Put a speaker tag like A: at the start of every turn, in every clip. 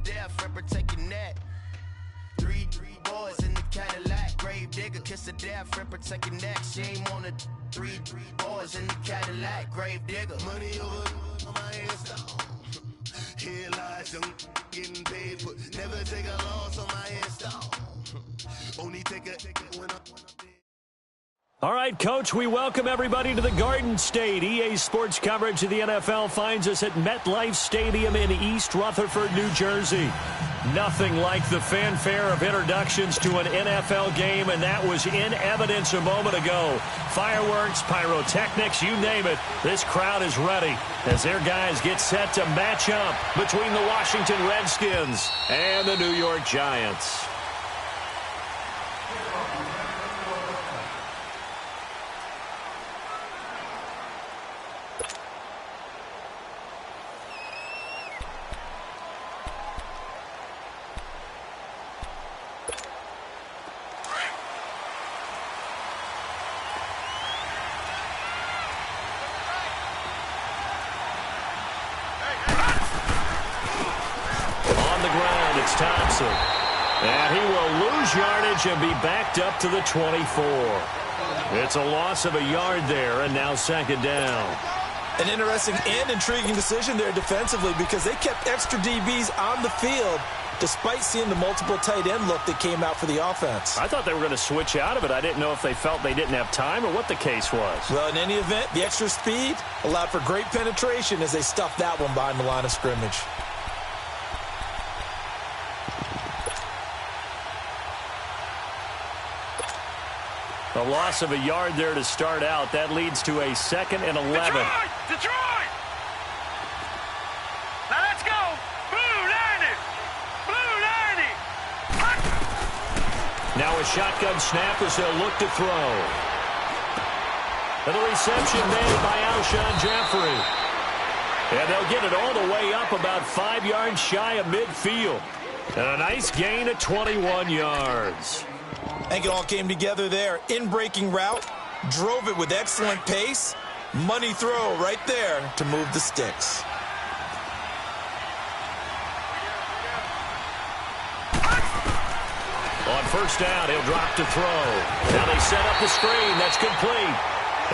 A: death, rapper taking that. Three boys in the Cadillac, grave digger, kiss of death, rapper taking that. She ain't on the three boys in the Cadillac, grave digger. Money over on my install. Here lies young getting paid, but never take a loss on my install. Only take a when I'm
B: All right, Coach, we welcome everybody to the Garden State. EA Sports coverage of the NFL finds us at MetLife Stadium in East Rutherford, New Jersey. Nothing like the fanfare of introductions to an NFL game, and that was in evidence a moment ago. Fireworks, pyrotechnics, you name it. This crowd is ready as their guys get set to match up between the Washington Redskins and the New York Giants. Thompson. And he will lose yardage and be backed up to the 24. It's a loss of a yard there, and now second down.
C: An interesting and intriguing decision there defensively because they kept extra DBs on the field despite seeing the multiple tight end look that came out for the offense.
B: I thought they were going to switch out of it. I didn't know if they felt they didn't have time or what the case was.
C: Well, in any event, the extra speed allowed for great penetration as they stuffed that one behind the line of scrimmage.
B: A loss of a yard there to start out. That leads to a 2nd and 11.
D: Detroit! Now let's go! Blue 90! Blue 90!
B: Now a shotgun snap as they'll look to throw. And the reception made by Alshon Jeffrey. And they'll get it all the way up about 5 yards shy of midfield. And a nice gain of 21 yards.
C: I think it all came together there. In-breaking route, drove it with excellent pace. Money throw right there to move the sticks.
B: On first down, he'll drop to throw. Now they set up the screen. That's complete.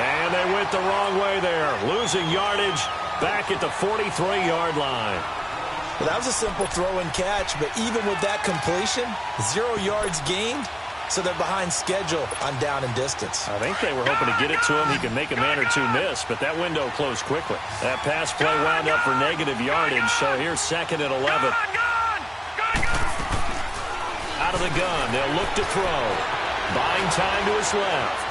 B: And they went the wrong way there. Losing yardage back at the 43-yard line.
C: Well, that was a simple throw and catch, but even with that completion, 0 yards gained. So they're behind schedule on down and distance.
B: I think they were hoping to get it to him. He could make a man or two miss, but that window closed quickly. That pass play wound up for negative yardage, so here's 2nd and 11. Out of the gun, they'll look to throw. Buying time to his left.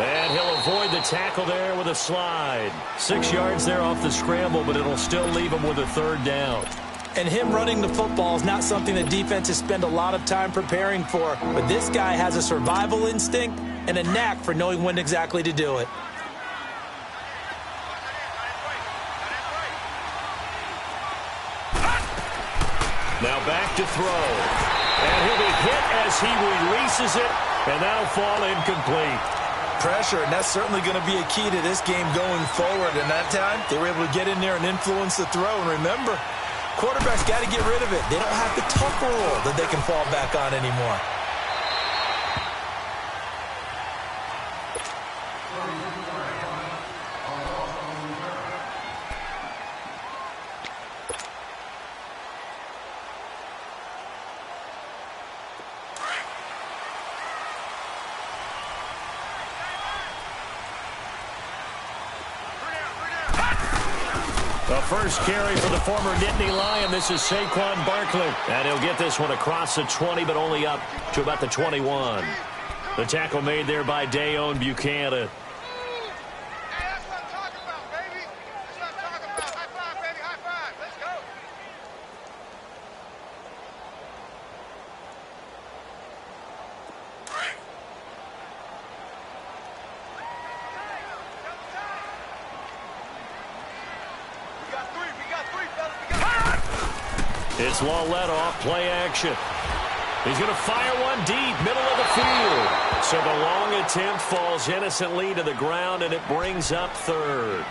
B: And he'll avoid the tackle there with a slide. 6 yards there off the scramble, but it'll still leave him with a 3rd down.
C: And him running the football is not something that defenses spend a lot of time preparing for. But this guy has a survival instinct and a knack for knowing when exactly to do it.
B: Now back to throw. And he'll be hit as he releases it, and that'll fall incomplete.
C: Pressure, and that's certainly going to be a key to this game going forward. And that time, they were able to get in there and influence the throw. And remember, quarterbacks got to get rid of it. They don't have the tough role that they can fall back on anymore.
B: The first carry for the former Nittany Lion. This is Saquon Barkley. And he'll get this one across the 20, but only up to about the 21. The tackle made there by Dayon Buchanan. It's long let off, play action. He's going to fire one deep, middle of the field. So the long attempt falls innocently to the ground, and it brings up 3rd.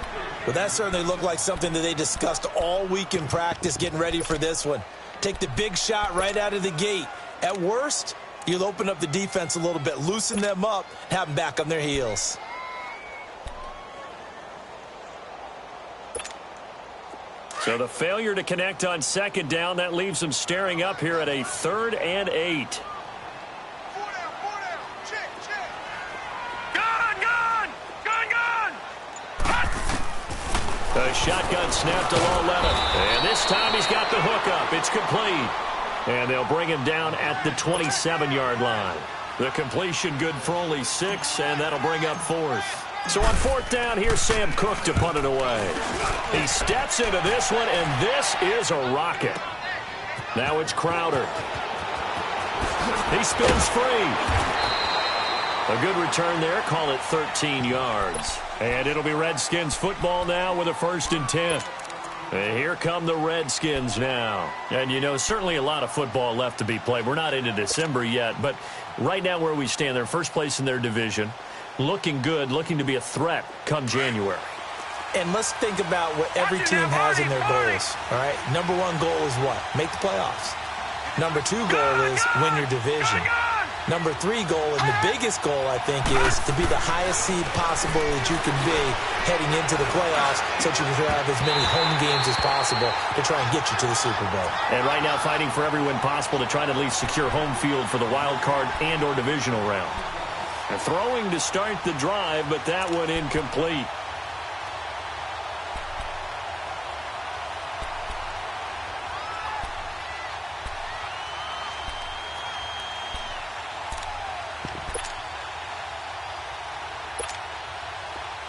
C: Well, that certainly looked like something that they discussed all week in practice getting ready for this one. Take the big shot right out of the gate. At worst, you'll open up the defense a little bit, loosen them up, have them back on their heels.
B: So the failure to connect on second down, that leaves them staring up here at a 3rd and 8. The shotgun snap to Lauletta. And this time he's got the hook up. It's complete. And they'll bring him down at the 27-yard line. The completion good for only 6, and that'll bring up 4th. So on 4th down, here's Sam Cook to punt it away. He steps into this one, and this is a rocket. Now it's Crowder. He spins free. A good return there. Call it 13 yards. And it'll be Redskins football now with a 1st and 10. And here come the Redskins now. And, you know, certainly a lot of football left to be played. We're not into December yet, but right now where we stand, they're first place in their division. Looking good, looking to be a threat come January.
C: And let's think about what every team has in their goals, all right? Number 1 goal is what? Make the playoffs. Number 2 goal is win your division. Number 3 goal, and the biggest goal, I think, is to be the highest seed possible that you can be heading into the playoffs so that you can have as many home games as possible to try and get you to the Super Bowl.
B: And right now fighting for every win possible to try to at least secure home field for the wild card and or divisional round. And throwing to start the drive, but that one incomplete.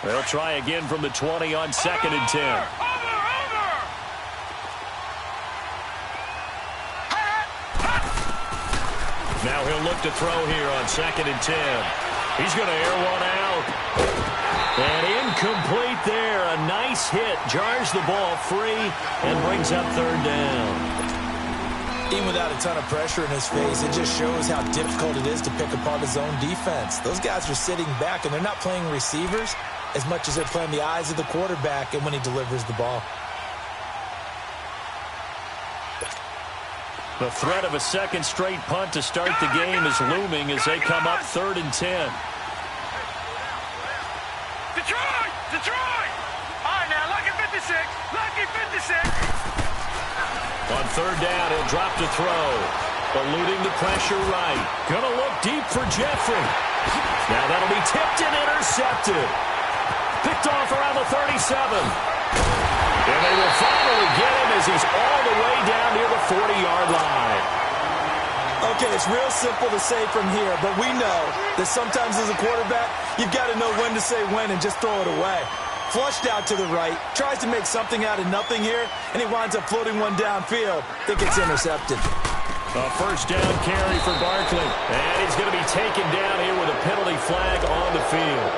B: They'll try again from the 20 on 2nd and 10. Now he'll look to throw here on 2nd and 10. He's going to air one out. And incomplete there. A nice hit. Jars the ball free and brings up 3rd down.
C: Even without a ton of pressure in his face, it just shows how difficult it is to pick apart his own defense. Those guys are sitting back, and they're not playing receivers as much as they're playing the eyes of the quarterback and when he delivers the ball.
B: The threat of a second straight punt to start the game is looming as they come up 3rd and 10.
D: Detroit! Detroit! All right, now, lucky 56. Lucky 56.
B: On 3rd down, he'll drop to throw. Eluding the pressure right. Gonna look deep for Jeffrey. Now that'll be tipped and intercepted. Picked off around the 37. And they will finally get him as he's all the way down near the 40-yard line.
C: Okay, it's real simple to say from here, but we know that sometimes as a quarterback, you've got to know when to say when and just throw it away. Flushed out to the right, tries to make something out of nothing here, and he winds up floating one downfield that gets intercepted.
B: A 1st down carry for Barkley. And he's going to be taken down here with a penalty flag on the field.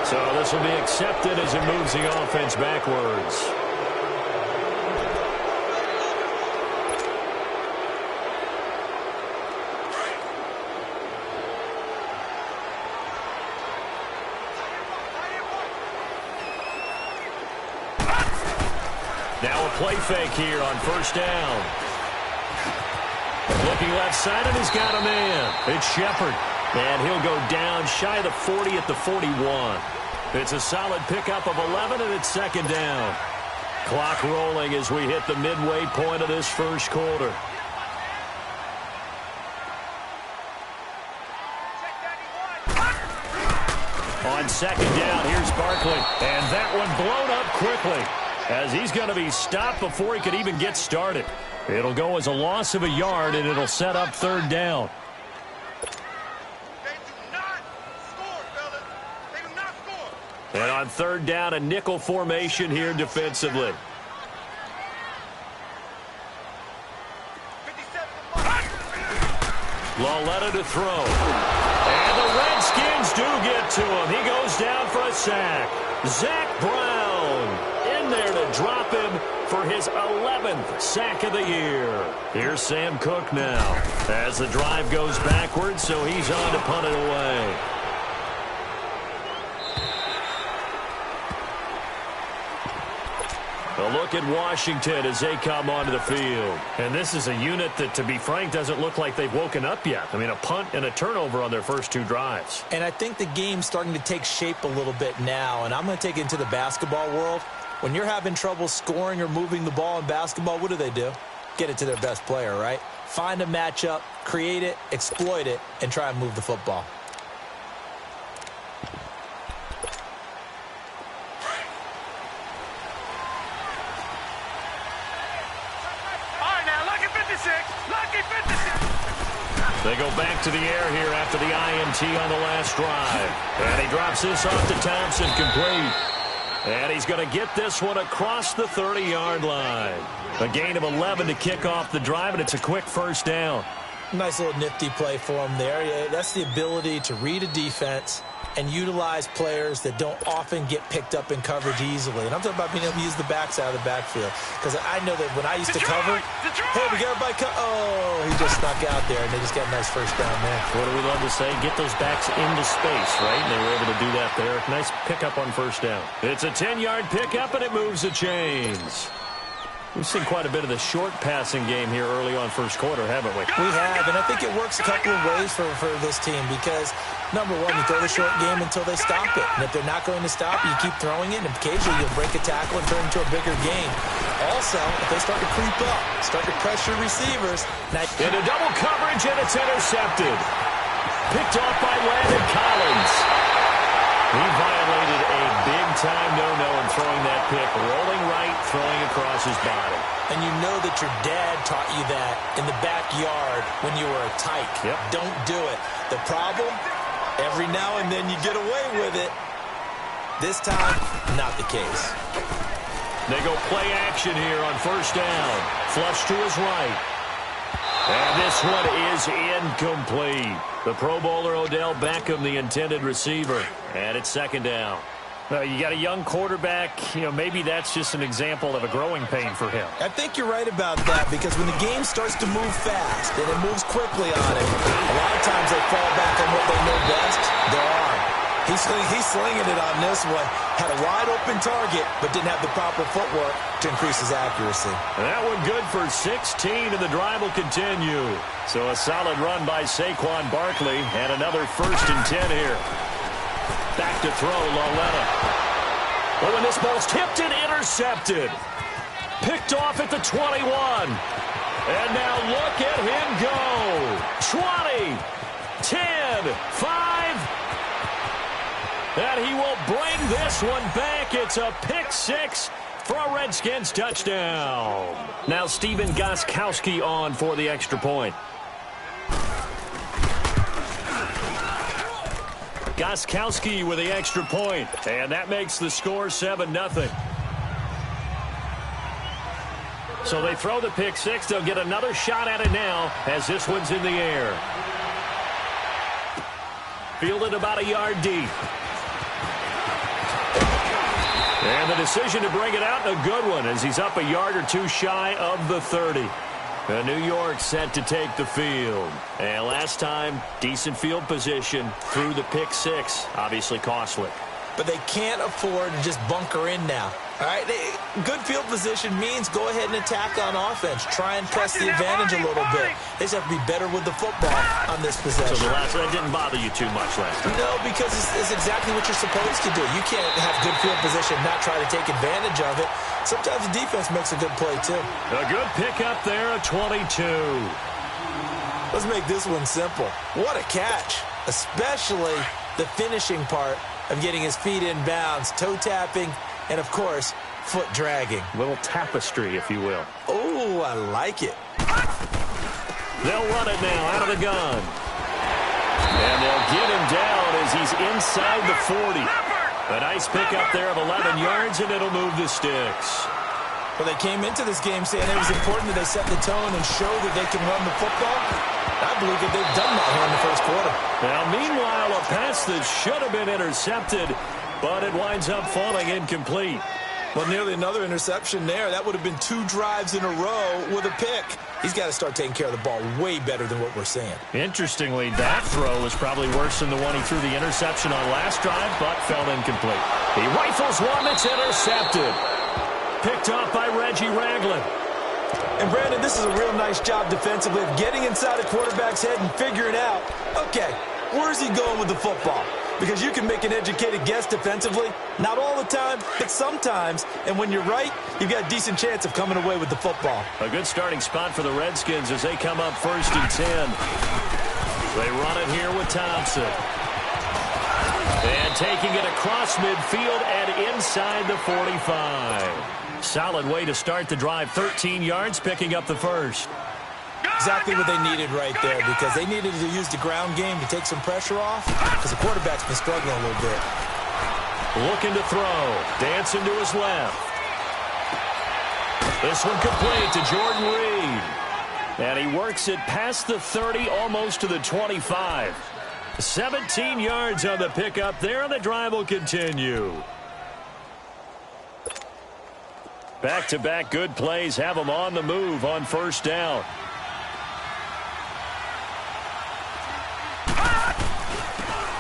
B: So this will be accepted as it moves the offense backwards. Now a play fake here on 1st down. Looking left side, and he's got a man. It's Shepard. And he'll go down shy of the 40 at the 41. It's a solid pickup of 11, and it's 2nd down. Clock rolling as we hit the midway point of this 1st quarter. On 2nd down, here's Barkley. And that one blown up quickly as he's going to be stopped before he could even get started. It'll go as a loss of a yard, and it'll set up 3rd down. And on 3rd down, a nickel formation here defensively. Lauletta to throw. And the Redskins do get to him. He goes down for a sack. Zach Brown in there to drop him for his 11th sack of the year. Here's Sam Cook now as the drive goes backwards, so he's on to punt it away. A look at Washington as they come onto the field. And this is a unit that, to be frank, doesn't look like they've woken up yet. I mean, a punt and a turnover on their first 2 drives.
C: And I think the game's starting to take shape a little bit now. And I'm going to take it into the basketball world. When you're having trouble scoring or moving the ball in basketball, what do? Get it to their best player, right? Find a matchup, create it, exploit it, and try and move the football.
B: They go back to the air here after the INT on the last drive. And he drops this off to Thompson, complete. And he's going to get this one across the 30-yard line. A gain of 11 to kick off the drive, and it's a quick first down.
C: Nice little nifty play for him there. Yeah, that's the ability to read a defense and utilize players that don't often get picked up in coverage easily. And I'm talking about being able to use the backside of the backfield. Because I know that when I used to cover, hey, we got everybody oh, he just snuck out there, and they just got a nice first down there.
B: What do we love to say? Get those backs into space, right? And they were able to do that there. Nice pickup on first down. It's a 10-yard pickup, and it moves the chains. We've seen quite a bit of the short passing game here early on first quarter, haven't we?
C: We have, and I think it works a couple of ways for this team because, number one, you throw the short game until they stop it. And if they're not going to stop, you keep throwing it, and occasionally you'll break a tackle and turn it into a bigger game. Also, if they start to creep up, start to pressure receivers.
B: Into double coverage, and it's intercepted. Picked off by Landon Collins. He violated a big-time no-no in throwing that pick. Rolling right, throwing across his body.
C: And you know that your dad taught you that in the backyard when you were a tyke.
B: Yep.
C: Don't do it. The problem, every now and then you get away with it. This time, not the case.
B: They go play action here on first down. Flush to his right. And this one is incomplete. The Pro Bowler Odell Beckham, the intended receiver. And it's second down. You got a young quarterback. Maybe that's just an example of a growing pain for him.
C: I think you're right about that because when the game starts to move fast and it moves quickly on him, a lot of times they fall back on what they know best, their arm. He's slinging it on this one. Had a wide-open target, but didn't have the proper footwork to increase his accuracy.
B: And that one good for 16, and the drive will continue. So a solid run by Saquon Barkley, and another 1st and 10 here. Back to throw, Lauletta. Oh, and this ball's tipped and intercepted. Picked off at the 21. And now look at him go. 20, 10, 5. And he will bring this one back. It's a pick 6 for a Redskins touchdown. Now Stephen Gostkowski on for the extra point. Gostkowski with the extra point, and that makes the score 7-0. So they throw the pick 6. They'll get another shot at it now as this one's in the air. Fielded about a yard deep. And the decision to bring it out, a good one, as he's up a yard or two shy of the 30. And New York set to take the field. And last time, decent field position through the pick 6. Obviously costly.
C: But they can't afford to just bunker in now. All right, good field position means go ahead and attack on offense. Try and press the advantage a little bit. They just have to be better with the football on this possession.
B: So the last one didn't bother you too much last time?
C: No, because it's exactly what you're supposed to do. You can't have good field position and not try to take advantage of it. Sometimes the defense makes a good play, too.
B: A good pickup there at 22.
C: Let's make this one simple. What a catch, especially the finishing part of getting his feet in bounds, toe tapping, and, of course, foot dragging.
B: Little tapestry, if you will.
C: Oh, I like it.
B: They'll run it now out of the gun. And they'll get him down as he's inside the 40. A nice pickup there of 11 yards, and it'll move the sticks.
C: Well, they came into this game saying it was important that they set the tone and show that they can run the football. I believe that they've done that here in the first quarter.
B: Now, meanwhile, a pass that should have been intercepted, but it winds up falling incomplete.
C: Well, nearly another interception there. That would have been 2 drives in a row with a pick. He's got to start taking care of the ball way better than what we're seeing.
B: Interestingly, that throw was probably worse than the one he threw the interception on last drive, but fell incomplete. He rifles one that's intercepted. picked off by Reggie Ragland.
C: And, Brandon, this is a real nice job defensively of getting inside a quarterback's head and figuring out, okay, where's he going with the football? Because you can make an educated guess defensively. Not all the time, but sometimes. And when you're right, you've got a decent chance of coming away with the football.
B: A good starting spot for the Redskins as they come up 1st and 10. They run it here with Thompson. And taking it across midfield and inside the 45. Solid way to start the drive. 13 yards, picking up the first.
C: Exactly what they needed right there, because they needed to use the ground game to take some pressure off, because the quarterback's been struggling a little bit.
B: Looking to throw. Dancing to his left. This one complete to Jordan Reed. And he works it past the 30, almost to the 25. 17 yards on the pickup there, and the drive will continue. Back-to-back good plays have them on the move on 1st down.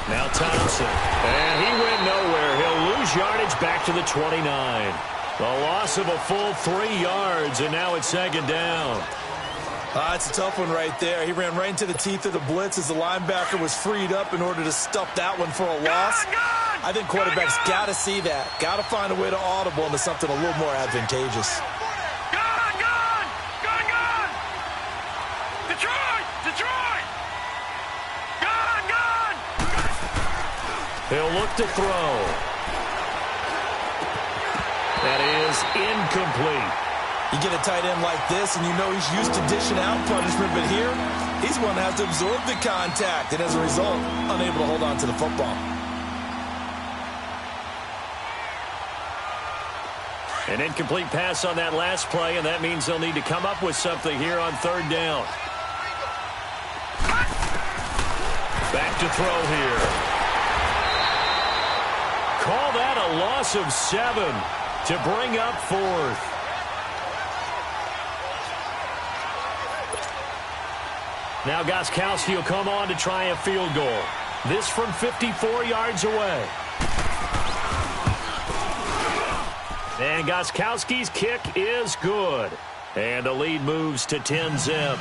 B: Now Thompson. And he went nowhere. He'll lose yardage back to the 29. The loss of a full 3 yards, and now it's 2nd down.
C: It's a tough one right there. He ran right into the teeth of the blitz as the linebacker was freed up in order to stuff that one for a loss. I think quarterbacks got to see that. Got to find a way to audible into something a little more advantageous.
B: He'll look to throw. That is incomplete.
C: You get a tight end like this, and you know he's used to dishing out punishment, but here, he's one that has to absorb the contact, and as a result, unable to hold on to the football.
B: An incomplete pass on that last play, and that means they'll need to come up with something here on 3rd down. Back to throw here. Call that a loss of 7 to bring up 4th. Now Gostkowski will come on to try a field goal. This from 54 yards away. And Gostkowski's kick is good. And the lead moves to 10-zip.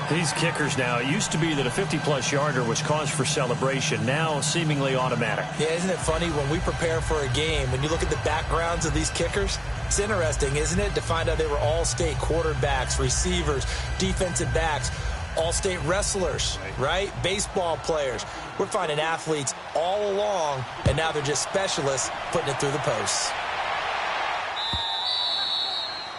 B: These kickers now, it used to be that a 50-plus yarder was cause for celebration. Now seemingly automatic.
C: Yeah, isn't it funny when we prepare for a game, when you look at the backgrounds of these kickers? It's interesting, isn't it, to find out they were all-state quarterbacks, receivers, defensive backs, all-state wrestlers, right? Baseball players. We're finding athletes all along, and now they're just specialists putting it through the posts.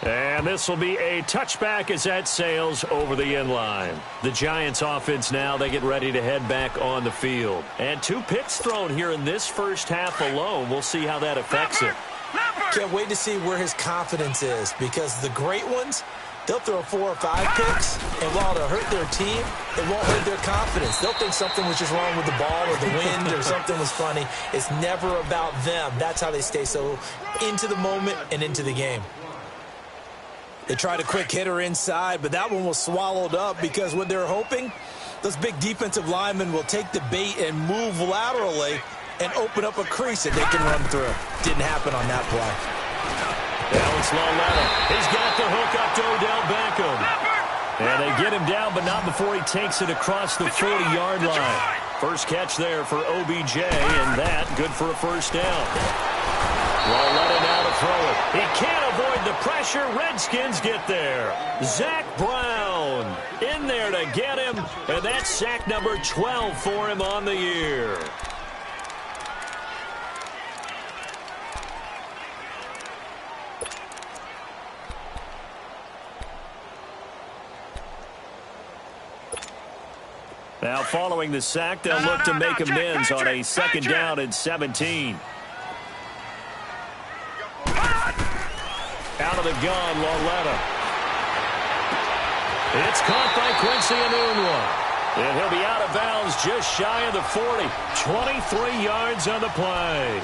B: And this will be a touchback as that sails over the end line. The Giants offense now, they get ready to head back on the field. And 2 picks thrown here in this first half alone. We'll see how that affects it.
C: Can't wait to see where his confidence is, because the great ones, they'll throw 4 or 5 picks, and while it'll hurt their team, it won't hurt their confidence. They'll think something was just wrong with the ball or the wind or something was funny. It's never about them. That's how they stay so into the moment and into the game. They tried a quick hitter inside, but that one was swallowed up because what they're hoping, those big defensive linemen will take the bait and move laterally and open up a crease that they can run through. Didn't happen on that play.
B: Now it's Loletta. He's got the hook up to Odell Beckham. And they get him down, but not before he takes it across the 40-yard line. First catch there for OBJ, and that good for a first down. Loletta now to throw it. He can't avoid the pressure. Redskins get there. Zach Brown in there to get him, and that's sack number 12 for him on the year. Now following the sack, they'll look to make amends on a 2nd down and 17. Out of the gun, Loletta. It's caught by Quincy Enunwa. And he'll be out of bounds just shy of the 40. 23 yards on the play.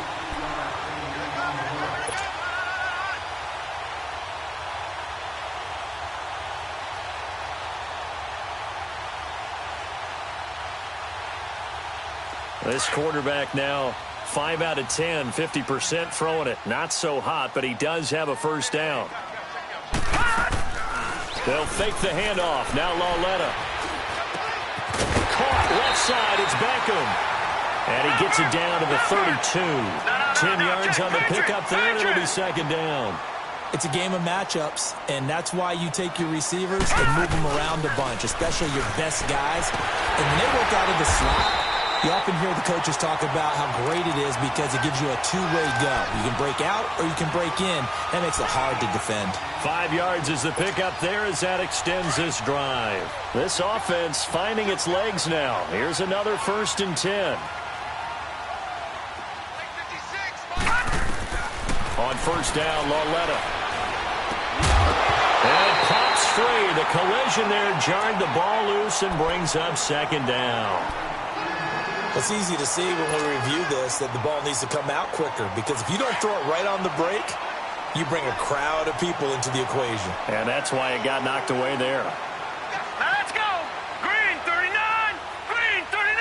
B: This quarterback now 5 out of 10, 50% throwing it. Not so hot, but he does have a first down. They'll fake the handoff. Now Lauletta. Caught left side. It's Beckham. And he gets it down to the 32. 10 yards on the pickup there, and it'll be second down.
C: It's a game of matchups, and that's why you take your receivers and move them around a bunch, especially your best guys. And when they work out of the slot, you often hear the coaches talk about how great it is because it gives you a two-way go. You can break out or you can break in. That makes it hard to defend.
B: 5 yards is the pickup there as that extends this drive. This offense finding its legs now. Here's another 1st and 10. On first down, Lauletta. And it pops free. The collision there jarred the ball loose and brings up second down.
C: It's easy to see when we review this that the ball needs to come out quicker because if you don't throw it right on the break, you bring a crowd of people into the equation.
B: And that's why it got knocked away there.
D: Now let's go. Green 39. Green 39.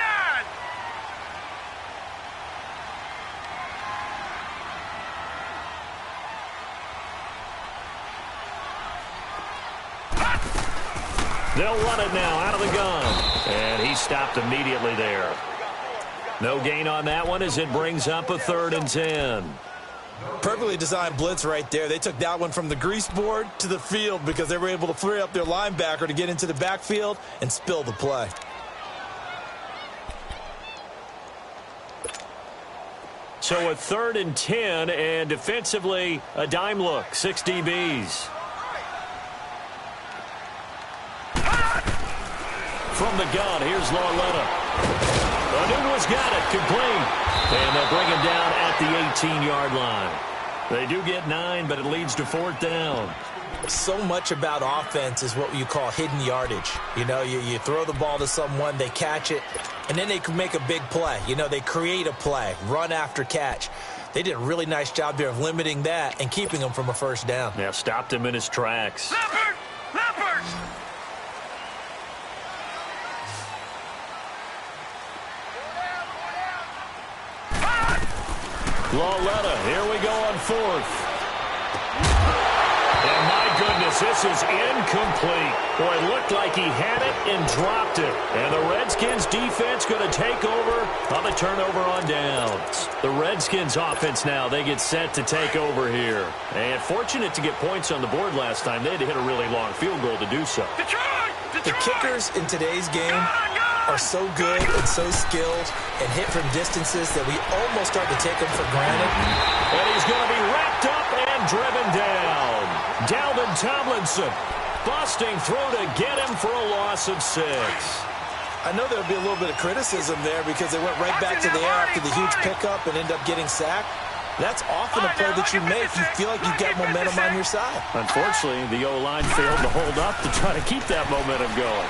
B: They'll run it now out of the gun. And he stopped immediately there. No gain on that one as it brings up a 3rd and 10.
C: Perfectly designed blitz right there. They took that one from the grease board to the field because they were able to free up their linebacker to get into the backfield and spill the play.
B: So a 3rd and 10, and defensively a dime look. 6 DBs. From the gun, here's Lauletta. Onuga's got it, complete. And they'll bring him down at the 18-yard line. They do get 9, but it leads to 4th down.
C: So much about offense is what you call hidden yardage. You know, you throw the ball to someone, they catch it, and then they can make a big play. You know, they create a play, run after catch. They did a really nice job there of limiting that and keeping him from a first down.
B: Yeah, stopped him in his tracks.
D: Leopard! Leopard!
B: Lauletta, here we go on 4th. And my goodness, this is incomplete. Boy, it looked like he had it and dropped it. And the Redskins defense going to take over on the turnover on downs. The Redskins offense now, they get set to take over here. And fortunate to get points on the board last time. They had to hit a really long field goal to do so.
D: Detroit!
C: The kickers in today's game are so good and so skilled and hit from distances that we almost start to take them for granted.
B: And he's going to be wrapped up and driven down. Dalvin Tomlinson busting through to get him for a loss of 6.
C: I know there'll be a little bit of criticism there because they went right back to the air after the huge pickup and end up getting sacked. That's often a play that you make. You feel like you've got momentum on your side.
B: Unfortunately, the O-line failed to hold up to try to keep that momentum going.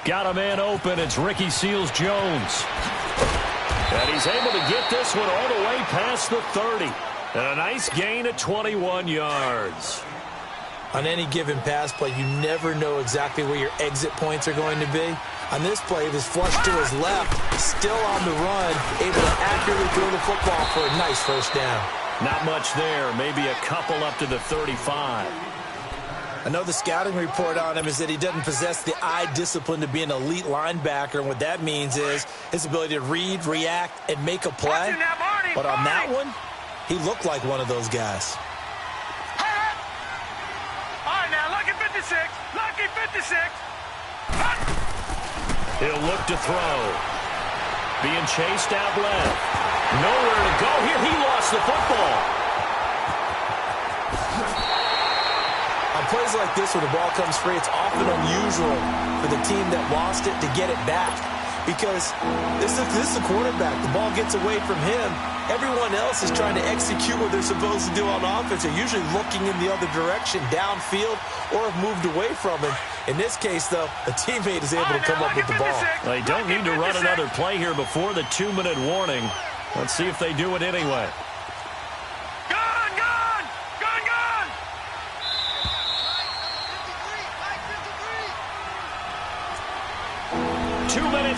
B: Got a man open. It's Ricky Seals-Jones. And he's able to get this one all the way past the 30. And a nice gain at 21 yards.
C: On any given pass play, you never know exactly where your exit points are going to be. On this play, it was flushed to his left, still on the run, able to accurately throw the football for a nice first down.
B: Not much there, maybe a couple up to the 35.
C: I know the scouting report on him is that he doesn't possess the eye discipline to be an elite linebacker, and what that means is his ability to read, react, and make a play. But on that one, he looked like one of those guys.
D: All right, now, lucky 56. Lucky 56.
B: He'll look to throw. Being chased out left. Nowhere to go here. He lost the football.
C: On plays like this where the ball comes free, it's often unusual for the team that lost it to get it back. Because this is the quarterback. The ball gets away from him. Everyone else is trying to execute what they're supposed to do on offense. They're usually looking in the other direction, downfield, or have moved away from him. In this case, though, a teammate is able to come up with the ball.
B: They don't need to run another play here before the 2-minute warning. Let's see if they do it anyway.
D: Gone, gone, gone, gone.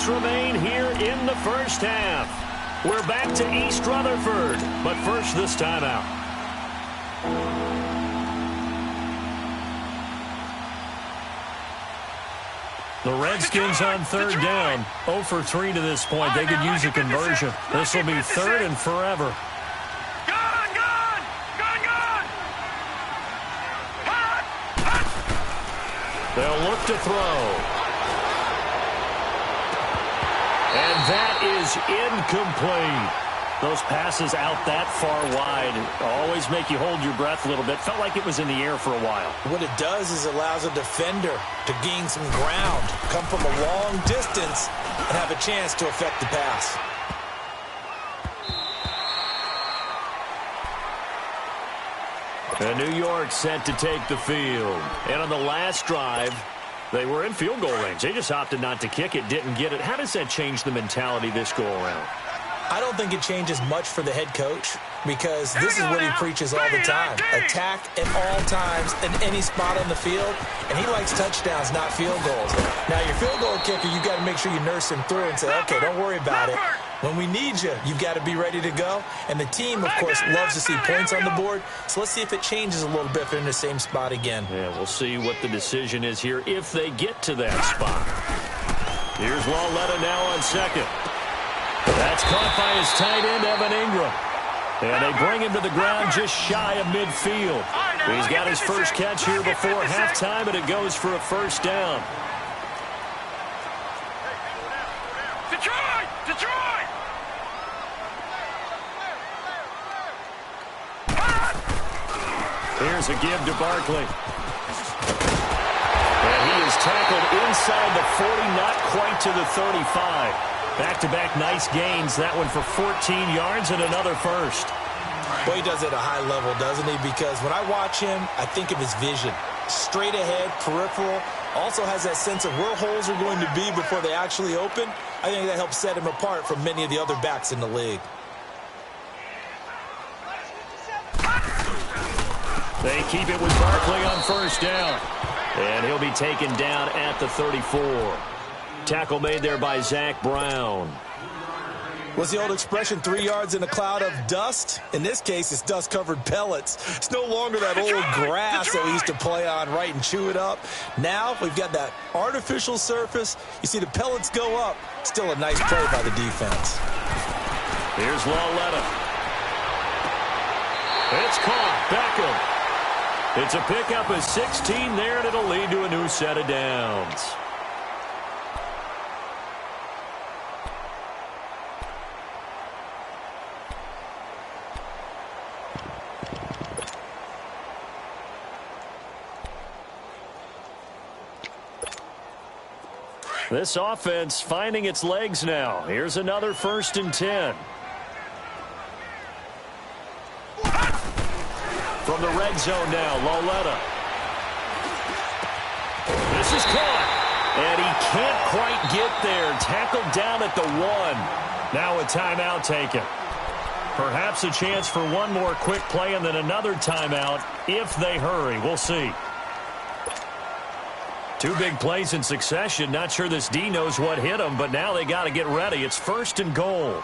B: minutes remain here in the first half. We're back to East Rutherford, but first this timeout. The Redskins on third down. 0 for 3 to this point. They could use a conversion. This will be third and forever. They'll look to throw. And that is incomplete. Those passes out that far wide always make you hold your breath a little bit. Felt like it was in the air for a while.
C: What it does is allows a defender to gain some ground, come from a long distance, and have a chance to affect the pass.
B: And New York set to take the field. And on the last drive, they were in field goal range. They just opted not to kick it, didn't get it. How does that change the mentality this go around?
C: I don't think it changes much for the head coach because this is what he preaches all the time. Attack at all times in any spot on the field, and he likes touchdowns, not field goals. Now, your field goal kicker, you've got to make sure you nurse him through and say, okay, don't worry about it. When we need you, you've got to be ready to go. And the team, of course, loves to see points on the board. So let's see if it changes a little bit if they're in the same spot again.
B: Yeah, we'll see what the decision is here if they get to that spot. Here's Lauletta now on second. That's caught by his tight end, Evan Ingram. And they bring him to the ground just shy of midfield. He's got his first catch here before halftime, and it goes for a first down.
D: Detroit!
B: Here's a give to Barkley. And he is tackled inside the 40, not quite to the 35. Back-to-back nice gains. That one for 14 yards and another first.
C: Well, he does it at a high level, doesn't he? Because when I watch him, I think of his vision. Straight ahead, peripheral. Also has that sense of where holes are going to be before they actually open. I think that helps set him apart from many of the other backs in the league.
B: They keep it with Barkley on first down. And he'll be taken down at the 34. Tackle made there by Zach Brown.
C: What's the old expression, 3 yards in a cloud of dust? In this case, it's dust-covered pellets. It's no longer that old grass that we used to play on, right, and chew it up. Now we've got that artificial surface. You see the pellets go up. Still a nice play by the defense.
B: Here's Lauletta. It's caught. Beckham. It's a pickup of 16 there, and it'll lead to a new set of downs. This offense finding its legs now. Here's another 1st and 10. From the red zone now, Lauletta. This is caught. And he can't quite get there. Tackled down at the 1. Now a timeout taken. Perhaps a chance for one more quick play and then another timeout if they hurry. We'll see. 2 big plays in succession. Not sure this D knows what hit him, but now they got to get ready. It's 1st and goal.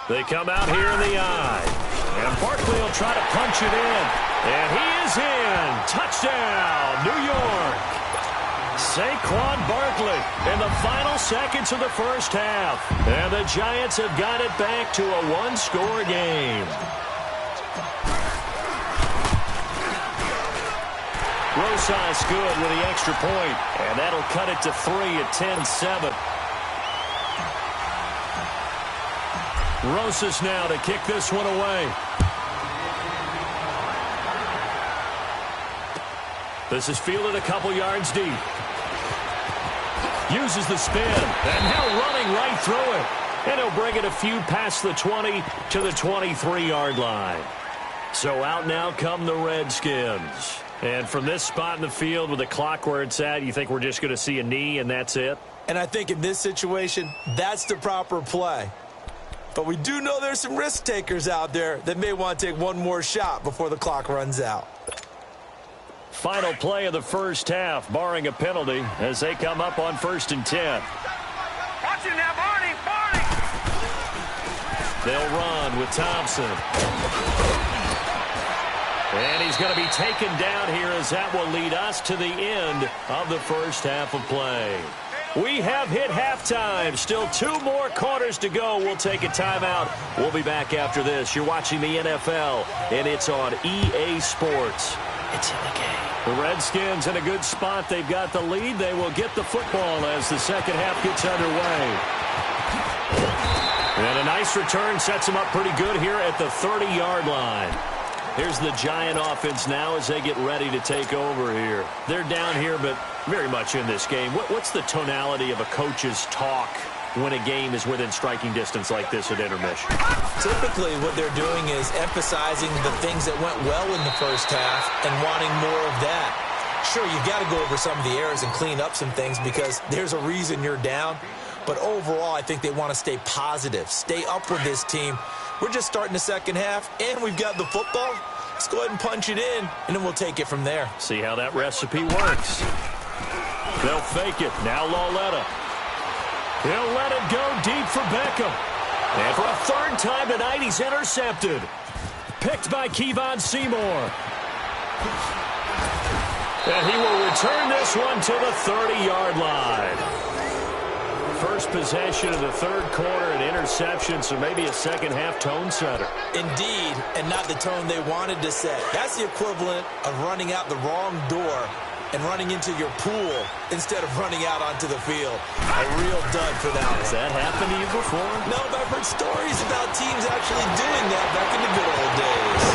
B: They come out here in the eye. And Barkley will try to punch it in. And he is in. Touchdown, New York. Saquon Barkley in the final seconds of the first half. And the Giants have got it back to a 1-score game. Rosas good with the extra point, and that'll cut it to 3 at 10-7. Rosas now to kick this one away. This is fielded a couple yards deep. Uses the spin, and now running right through it. And he'll bring it a few past the 20 to the 23-yard line. So out now come the Redskins. And from this spot in the field with the clock where it's at, you think we're just going to see a knee and that's it?
C: And I think in this situation, that's the proper play. But we do know there's some risk takers out there that may want to take one more shot before the clock runs out.
B: Final play of the first half, barring a penalty, as they come up on 1st and 10. They'll run with Thompson. And he's going to be taken down here as that will lead us to the end of the first half of play. We have hit halftime. Still 2 more quarters to go. We'll take a timeout. We'll be back after this. You're watching the NFL, and it's on EA Sports. It's in the game. The Redskins in a good spot. They've got the lead. They will get the football as the second half gets underway. And a nice return sets them up pretty good here at the 30-yard line. Here's the Giant offense now as they get ready to take over here. They're down here, but very much in this game. What's the tonality of a coach's talk when a game is within striking distance like this at intermission?
C: Typically, what they're doing is emphasizing the things that went well in the first half and wanting more of that. Sure, you've got to go over some of the errors and clean up some things because there's a reason you're down. But overall, I think they want to stay positive, stay up with this team. We're just starting the second half, and we've got the football. Let's go ahead and punch it in, and then we'll take it from there.
B: See how that recipe works. They'll fake it. Now Lauletta. He'll let it go deep for Beckham. And for a third time tonight, he's intercepted. Picked by Kevon Seymour. And he will return this one to the 30-yard line. First possession of the third quarter, an interception, so maybe a second-half tone setter.
C: Indeed, and not the tone they wanted to set. That's the equivalent of running out the wrong door and running into your pool instead of running out onto the field. A real dud for that one.
B: Has that happened to you before?
C: No, but I've heard stories about teams actually doing that back in the good old days.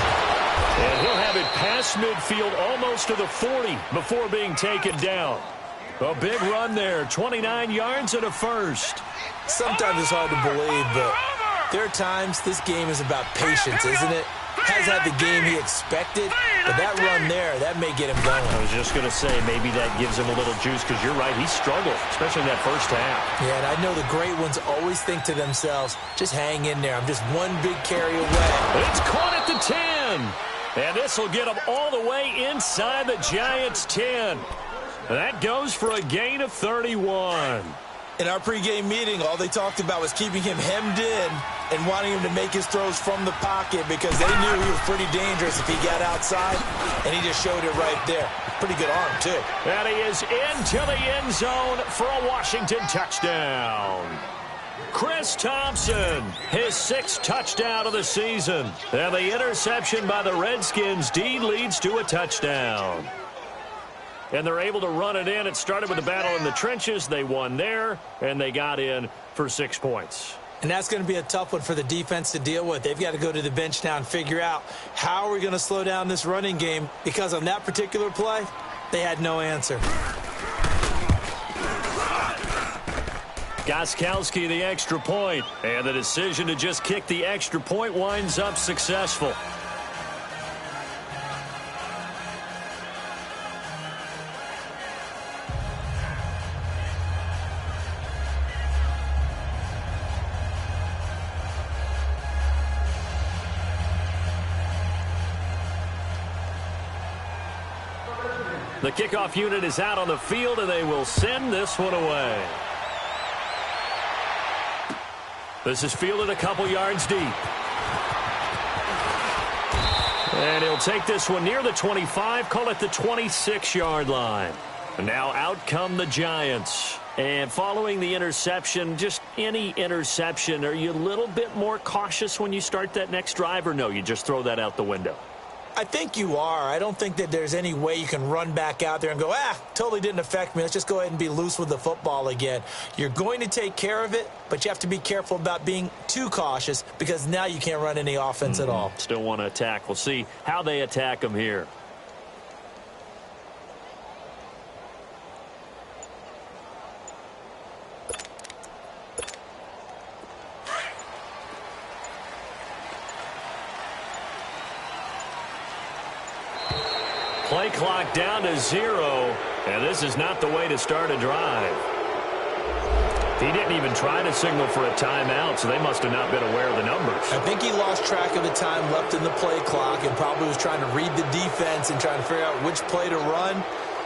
B: And he'll have it past midfield almost to the 40 before being taken down. A big run there, 29 yards and a first.
C: Sometimes it's hard to believe, but there are times this game is about patience, isn't it? Has had the game he expected, but that run there, that may get him going.
B: I was just going to say, maybe that gives him a little juice, because you're right, he struggled, especially in that first half.
C: Yeah, and I know the great ones always think to themselves, just hang in there, I'm just one big carry away.
B: It's caught at the 10, and this will get him all the way inside the Giants' 10. That goes for a gain of 31.
C: In our pregame meeting, all they talked about was keeping him hemmed in and wanting him to make his throws from the pocket because they knew he was pretty dangerous if he got outside, and he just showed it right there. Pretty good arm, too.
B: And he is into the end zone for a Washington touchdown. Chris Thompson, his 6th touchdown of the season. And the interception by the Redskins' D leads to a touchdown. And they're able to run it in. It started with a battle in the trenches. They won there, and they got in for 6 points.
C: And that's going to be a tough one for the defense to deal with. They've got to go to the bench now and figure out how are we going to slow down this running game, because on that particular play, they had no answer.
B: Gostkowski the extra point, and the decision to just kick the extra point winds up successful. The kickoff unit is out on the field, and they will send this one away. This is fielded a couple yards deep. And he'll take this one near the 25, call it the 26-yard line. And now out come the Giants. And following the interception, just any interception, are you a little bit more cautious when you start that next drive, or no, you just throw that out the window?
C: I think you are. I don't think that there's any way you can run back out there and go, totally didn't affect me. Let's just go ahead and be loose with the football again. You're going to take care of it, but you have to be careful about being too cautious because now you can't run any offense at all.
B: Still want to attack. We'll see how they attack them here. Play clock down to 0, and this is not the way to start a drive. He didn't even try to signal for a timeout, so they must have not been aware of the numbers.
C: I think he lost track of the time left in the play clock and probably was trying to read the defense and trying to figure out which play to run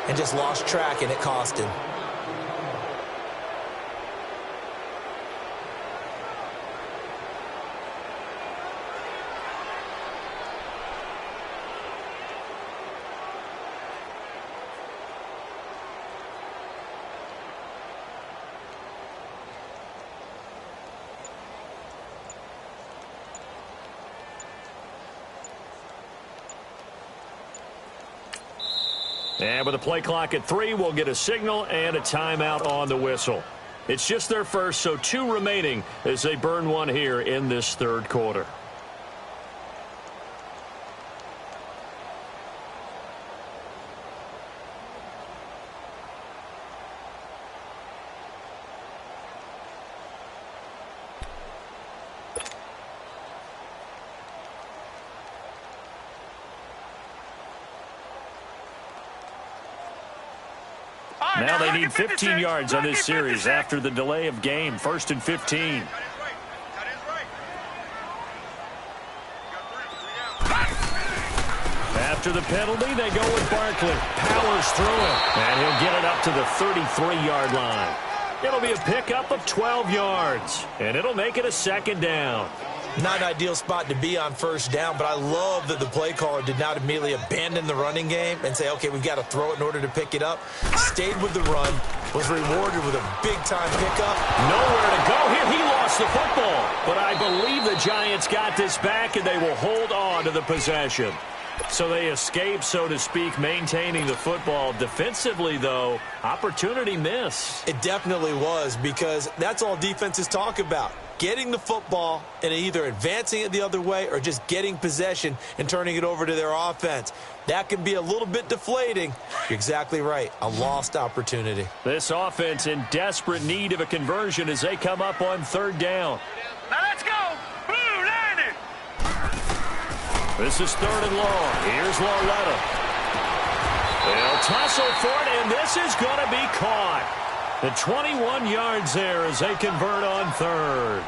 C: and just lost track, and it cost him.
B: And with the play clock at 3, we'll get a signal and a timeout on the whistle. It's just their first, so 2 remaining as they burn one here in this third quarter. Now they need 15 yards on this series after the delay of game. 1st and 15. After the penalty, they go with Barkley. Powers through it. And he'll get it up to the 33-yard line. It'll be a pickup of 12 yards. And it'll make it a 2nd down.
C: Not an ideal spot to be on 1st down, but I love that the play caller did not immediately abandon the running game and say, okay, we've got to throw it in order to pick it up. Stayed with the run, was rewarded with a big-time pickup.
B: Nowhere to go here. He lost the football. But I believe the Giants got this back, and they will hold on to the possession. So they escape, so to speak, maintaining the football. Defensively, though, opportunity miss.
C: It definitely was, because that's all defenses talk about. Getting the football and either advancing it the other way or just getting possession and turning it over to their offense. That can be a little bit deflating. You're exactly right. A lost opportunity.
B: This offense in desperate need of a conversion as they come up on 3rd down.
D: Now let's go. Blue, line it.
B: This is 3rd and long. Here's Lauletta. They'll tussle for it, and this is going to be caught. The 21 yards there as they convert on 3rd.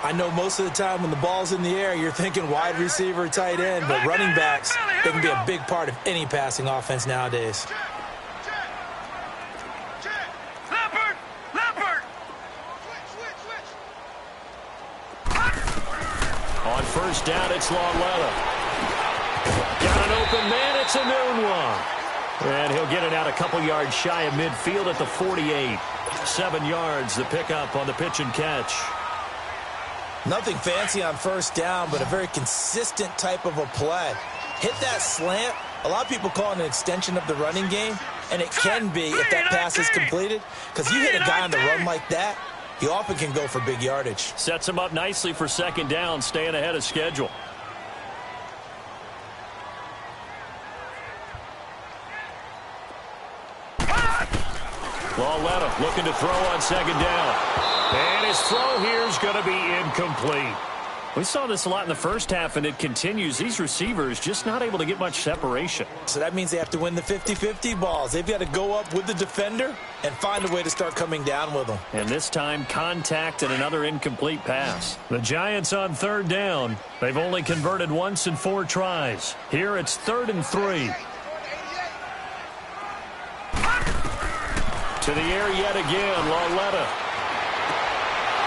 C: I know most of the time when the ball's in the air, you're thinking wide receiver, tight end, but running backs, they can be a big part of any passing offense nowadays.
D: Leopard.
B: On 1st down, it's Lauletta. Got an open man. It's a noon one. And he'll get it out a couple yards shy of midfield at the 48. 7 yards, the pickup on the pitch and catch.
C: Nothing fancy on 1st down, but a very consistent type of a play. Hit that slant. A lot of people call it an extension of the running game, and it can be if that pass is completed. Because you hit a guy on the run like that, he often can go for big yardage.
B: Sets him up nicely for 2nd down, staying ahead of schedule. Lauletta looking to throw on 2nd down. And his throw here is going to be incomplete. We saw this a lot in the first half, and it continues. These receivers just not able to get much separation.
C: So that means they have to win the 50-50 balls. They've got to go up with the defender and find a way to start coming down with them.
B: And this time, contact and another incomplete pass. The Giants on 3rd down. They've only converted once in 4 tries. Here it's 3rd and 3. To the air yet again, Lauletta.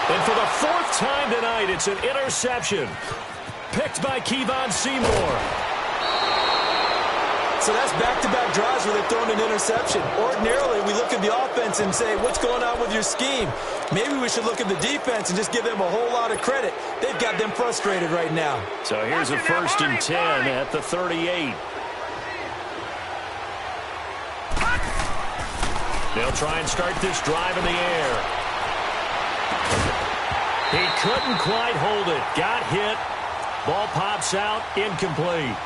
B: And for the 4th time tonight, it's an interception. Picked by Kevon Seymour.
C: So that's back-to-back drives where they've thrown an interception. Ordinarily, we look at the offense and say, what's going on with your scheme? Maybe we should look at the defense and just give them a whole lot of credit. They've got them frustrated right now.
B: So here's a 1st and 10 at the 38. They'll try and start this drive in the air. He couldn't quite hold it. Got hit. Ball pops out. Incomplete.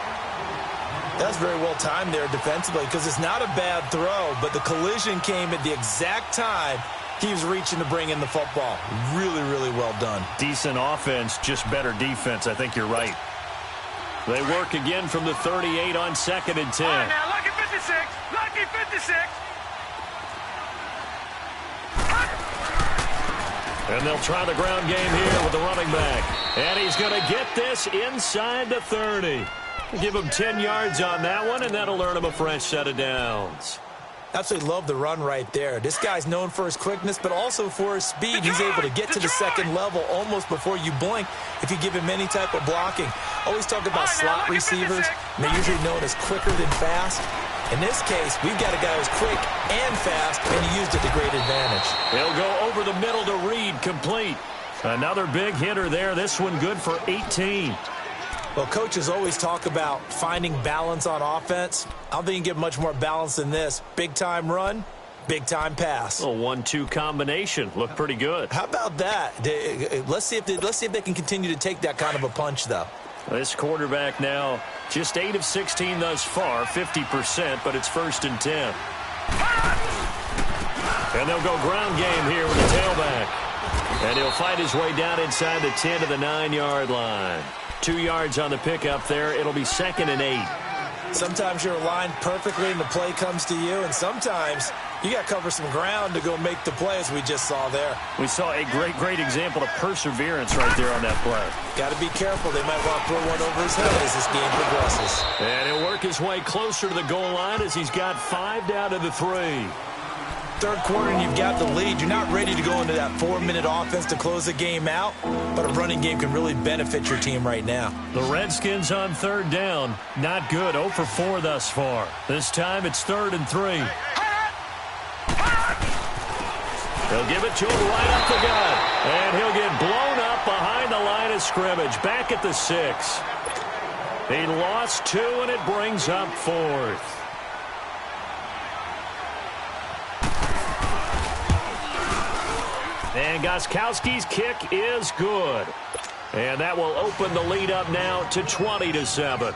C: That's very well timed there defensively because it's not a bad throw, but the collision came at the exact time he was reaching to bring in the football. Really, really well done.
B: Decent offense, just better defense. I think you're right. They work again from the 38 on 2nd and 10.
D: All right, now, lucky 56. Lucky 56.
B: And they'll try the ground game here with the running back. And he's going to get this inside the 30. Give him 10 yards on that one, and that'll earn him a fresh set of downs.
C: Absolutely love the run right there. This guy's known for his quickness, but also for his speed. He's able to get to the 2nd level almost before you blink if you give him any type of blocking. Always talk about slot receivers. They're usually known as quicker than fast. In this case, we've got a guy who's quick and fast, and he used it to great advantage.
B: He'll go over the middle to Reed, complete. Another big hitter there. This one good for 18.
C: Well, coaches always talk about finding balance on offense. I don't think you can get much more balance than this. Big-time run, big-time pass.
B: A 1-2 combination. Looked pretty good.
C: How about that? Let's see if they can continue to take that kind of a punch, though.
B: This quarterback now just 8 of 16 thus far, 50%, but it's 1st and 10. And they'll go ground game here with the tailback. And he'll fight his way down inside the 10 to the 9-yard line. 2 yards on the pickup there. It'll be 2nd and 8.
C: Sometimes you're aligned perfectly and the play comes to you, and sometimes you got to cover some ground to go make the play, as we just saw there.
B: We saw a great example of perseverance right there on that play.
C: Got to be careful. They might want to throw one over his head as this game progresses.
B: And he'll work his way closer to the goal line as he's got 5 down to the 3.
C: Third quarter and you've got the lead. You're not ready to go into that 4-minute offense to close the game out, but a running game can really benefit your team right now.
B: The Redskins on 3rd down. Not good. 0 for 4 thus far. This time it's 3rd and 3. They'll give it to him right up the gut. And he'll get blown up behind the line of scrimmage. Back at the 6. He lost 2, and it brings up 4th. And Gostkowski's kick is good. And that will open the lead up now to 20-7.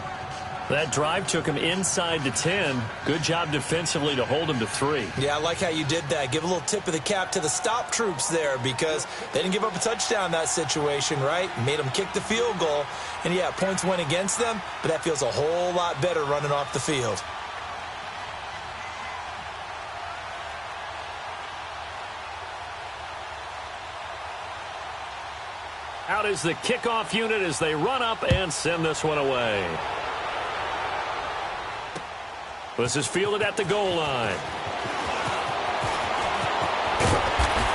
B: That drive took him inside the 10. Good job defensively to hold him to 3.
C: Yeah, I like how you did that. Give a little tip of the cap to the stop troops there, because they didn't give up a touchdown in that situation, right? Made them kick the field goal. And, yeah, points went against them, but that feels a whole lot better running off the field.
B: Out is the kickoff unit as they run up and send this one away. This is fielded at the goal line.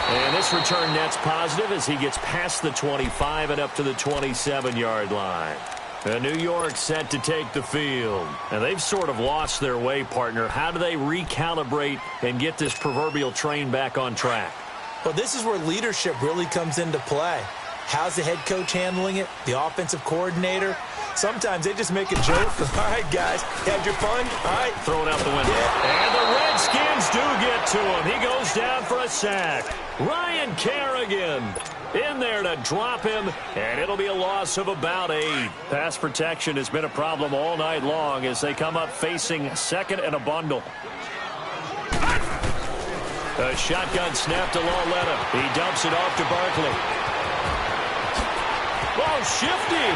B: And this return net's positive as he gets past the 25 and up to the 27-yard line. And New York set to take the field. And they've sort of lost their way, partner. How do they recalibrate and get this proverbial train back on track?
C: Well, this is where leadership really comes into play. How's the head coach handling it? The offensive coordinator? Sometimes they just make a joke. All right, guys, had your fun? All right.
B: Throw it out the window.
C: Yeah.
B: And the Redskins do get to him. He goes down for a sack. Ryan Kerrigan in there to drop him, and it'll be a loss of about 8. Pass protection has been a problem all night long as they come up facing 2nd and a bundle. A shotgun snap to Lauletta. He dumps it off to Barkley. Oh, shifty.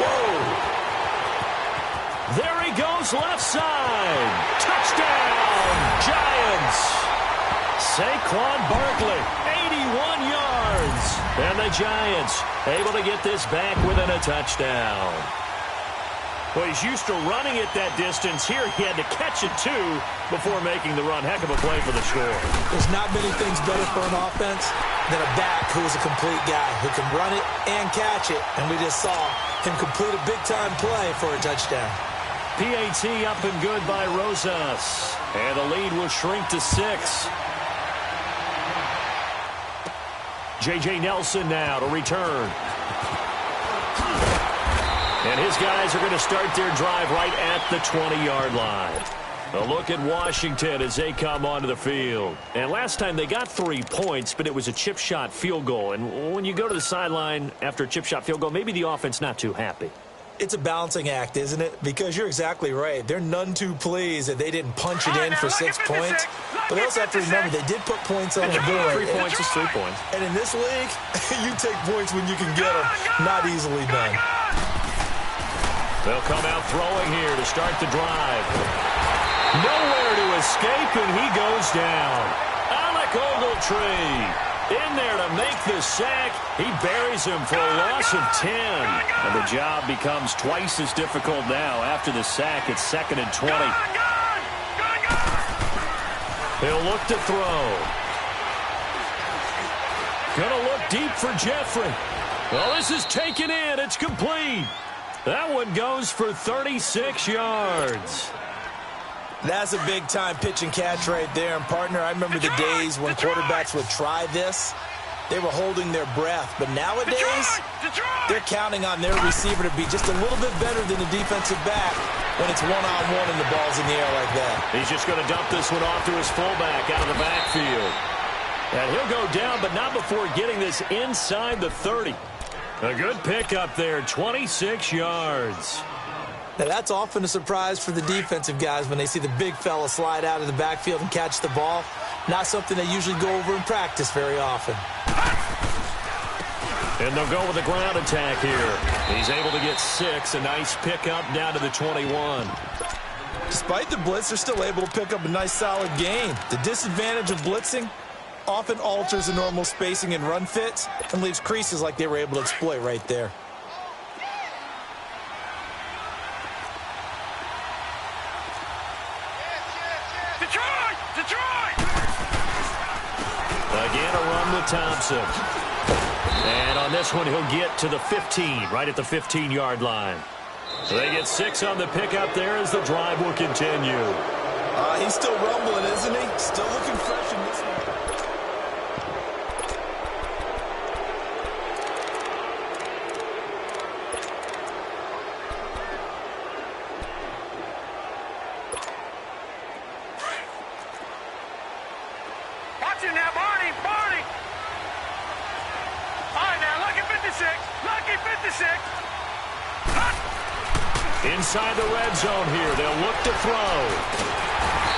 B: Whoa. There he goes left side. Touchdown, Giants. Saquon Barkley, 81 yards. And the Giants able to get this back within a touchdown. Well, he's used to running it that distance. Here he had to catch it, too, before making the run. Heck of a play for the score.
C: There's not many things better for an offense than a back who is a complete guy who can run it and catch it. And we just saw him complete a big-time play for a touchdown.
B: PAT up and good by Rosas. And the lead will shrink to 6. J.J. Nelson now to return. And his guys are going to start their drive right at the 20-yard line. A look at Washington as they come onto the field. And last time they got 3 points, but it was a chip shot field goal. And when you go to the sideline after a chip shot field goal, maybe the offense not too happy.
C: It's a balancing act, isn't it? Because you're exactly right. They're none too pleased that they didn't punch it in for 6 points. But they also have to remember they did put points on the board.
B: 3 points is 3 points.
C: And in this league, you take points when you can get them. Not easily done.
B: They'll come out throwing here to start the drive. Nowhere to escape, and he goes down. Alec Ogletree in there to make the sack. He buries him for a loss of 10. And the job becomes twice as difficult now. After the sack, it's 2nd and 20. He'll look to throw. Gonna look deep for Jeffrey. Well, this is taken in. It's complete. That one goes for 36 yards.
C: That's a big-time pitch and catch right there. And, partner, I remember the days when quarterbacks would try this, they were holding their breath. But nowadays, they're counting on their receiver to be just a little bit better than the defensive back when it's one-on-one and the ball's in the air like that.
B: He's just going to dump this one off to his fullback out of the backfield. And he'll go down, but not before getting this inside the 30. A good pickup there, 26 yards.
C: Now, that's often a surprise for the defensive guys when they see the big fella slide out of the backfield and catch the ball. Not something they usually go over in practice very often.
B: And they'll go with the ground attack here. He's able to get 6. A nice pickup down to the 21.
C: Despite the blitz, they're still able to pick up a nice solid gain. The disadvantage of blitzing often alters the normal spacing and run fits and leaves creases like they were able to exploit right there.
B: Again, a run with Thompson. And on this one, he'll get to the 15, right at the 15-yard line. So they get 6 on the pickup there as the drive will continue.
C: He's still rumbling, isn't he? Still looking fresh in this one.
D: Watch it now, Barney! All right, now, lucky 56! Lucky 56!
B: Inside the red zone here, they'll look to throw.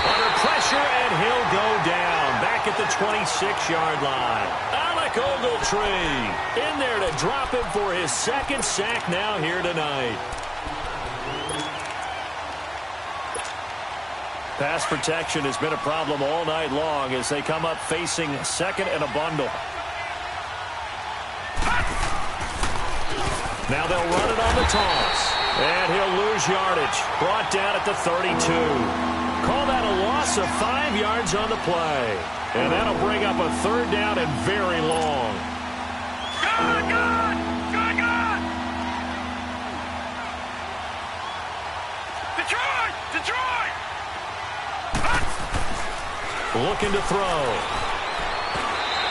B: Under pressure, and he'll go down. Back at the 26-yard line. Alec Ogletree in there to drop him for his 2nd sack now here tonight. Pass protection has been a problem all night long as they come up facing 2nd and a bundle. Now they'll run it on the toss. And he'll lose yardage. Brought down at the 32. Call that a loss of 5 yards on the play. And that'll bring up a 3rd down and very long.
D: Good! Detroit!
B: Looking to throw.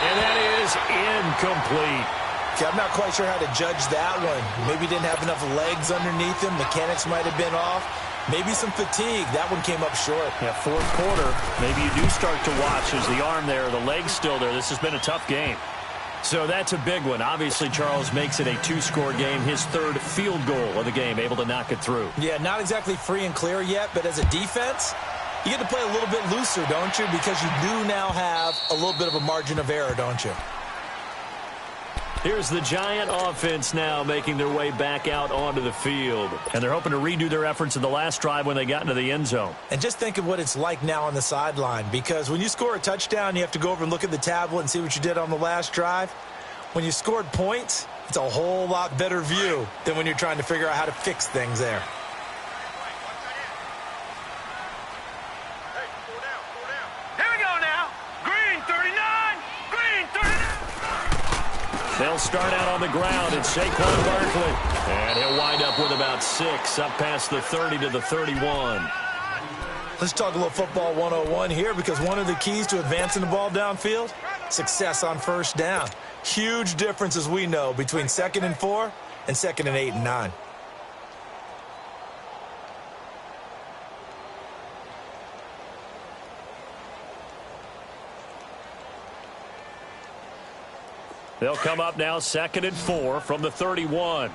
B: And that is incomplete.
C: I'm not quite sure how to judge that one. Maybe didn't have enough legs underneath him. Mechanics might have been off. Maybe some fatigue. That one came up short.
B: Yeah, 4th quarter. Maybe you do start to watch as the arm there, the leg's still there. This has been a tough game. So that's a big one. Obviously, Charles makes it a 2-score game. His 3rd field goal of the game, able to knock it through.
C: Yeah, not exactly free and clear yet, but as a defense, you get to play a little bit looser, don't you? Because you do now have a little bit of a margin of error, don't you?
B: Here's the Giant offense now making their way back out onto the field. And they're hoping to redo their efforts in the last drive when they got into the end zone.
C: And just think of what it's like now on the sideline, because when you score a touchdown, you have to go over and look at the tablet and see what you did on the last drive. When you scored points, it's a whole lot better view than when you're trying to figure out how to fix things there.
B: They'll start out on the ground. It's Saquon Barkley. And he'll wind up with about 6 up past the 30 to the 31.
C: Let's talk a little football 101 here, because one of the keys to advancing the ball downfield, success on 1st down. Huge difference, as we know, between 2nd and 4 and 2nd and 8 and 9.
B: They'll come up now 2nd and 4 from the 31.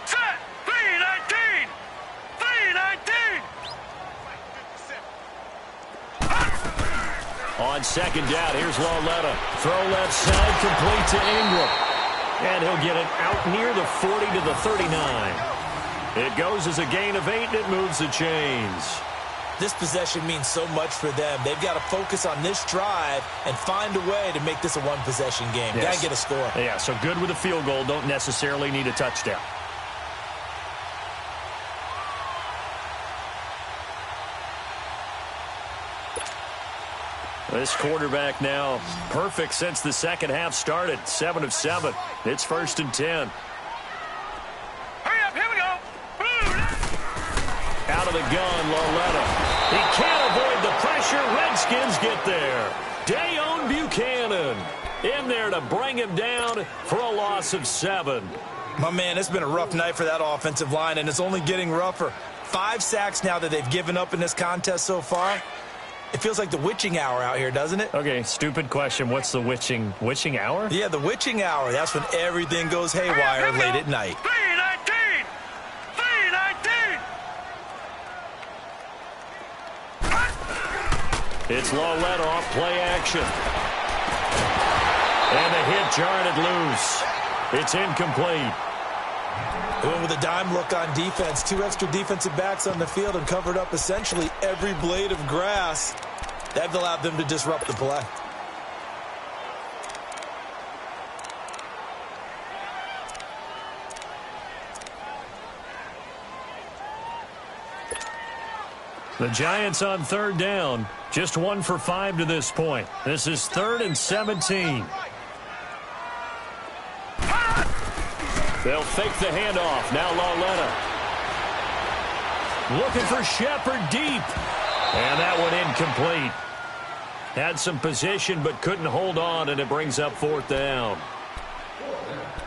D: Set! 3-19! 3-19!
B: On 2nd down, here's Lauletta. Throw left side, complete to Ingram. And he'll get it out near the 40 to the 39. It goes as a gain of 8, and it moves the chains.
C: This possession means so much for them. They've got to focus on this drive and find a way to make this a one-possession game.
B: Yes.
C: Got to get a score.
B: Yeah, so good with a field goal. Don't necessarily need a touchdown. This quarterback now perfect since the 2nd half started. 7 of 7. It's 1st and 10.
D: Hurry up, here we go!
B: Out of the gun, Lauletta. He can't avoid the pressure. pressure. Redskins get there. Dayon Buchanan in there to bring him down for a loss of 7.
C: My man, it's been a rough night for that offensive line, and it's only getting rougher. 5 sacks now that they've given up in this contest so far. It feels like the witching hour out here, doesn't it?
B: Okay, stupid question. What's the witching hour?
C: Yeah, the witching hour. That's when everything goes haywire late at night.
D: 319! 319!
B: It's low let off, play action. And the hit jarred loose. It's incomplete.
C: They went with a dime look on defense. 2 extra defensive backs on the field and covered up essentially every blade of grass. That allowed them to disrupt the play.
B: The Giants on 3rd down. Just 1 for 5 to this point. This is 3rd and 17. They'll fake the handoff. Now Lauletta. Looking for Shepard deep. And that one incomplete. Had some position but couldn't hold on, and it brings up 4th down.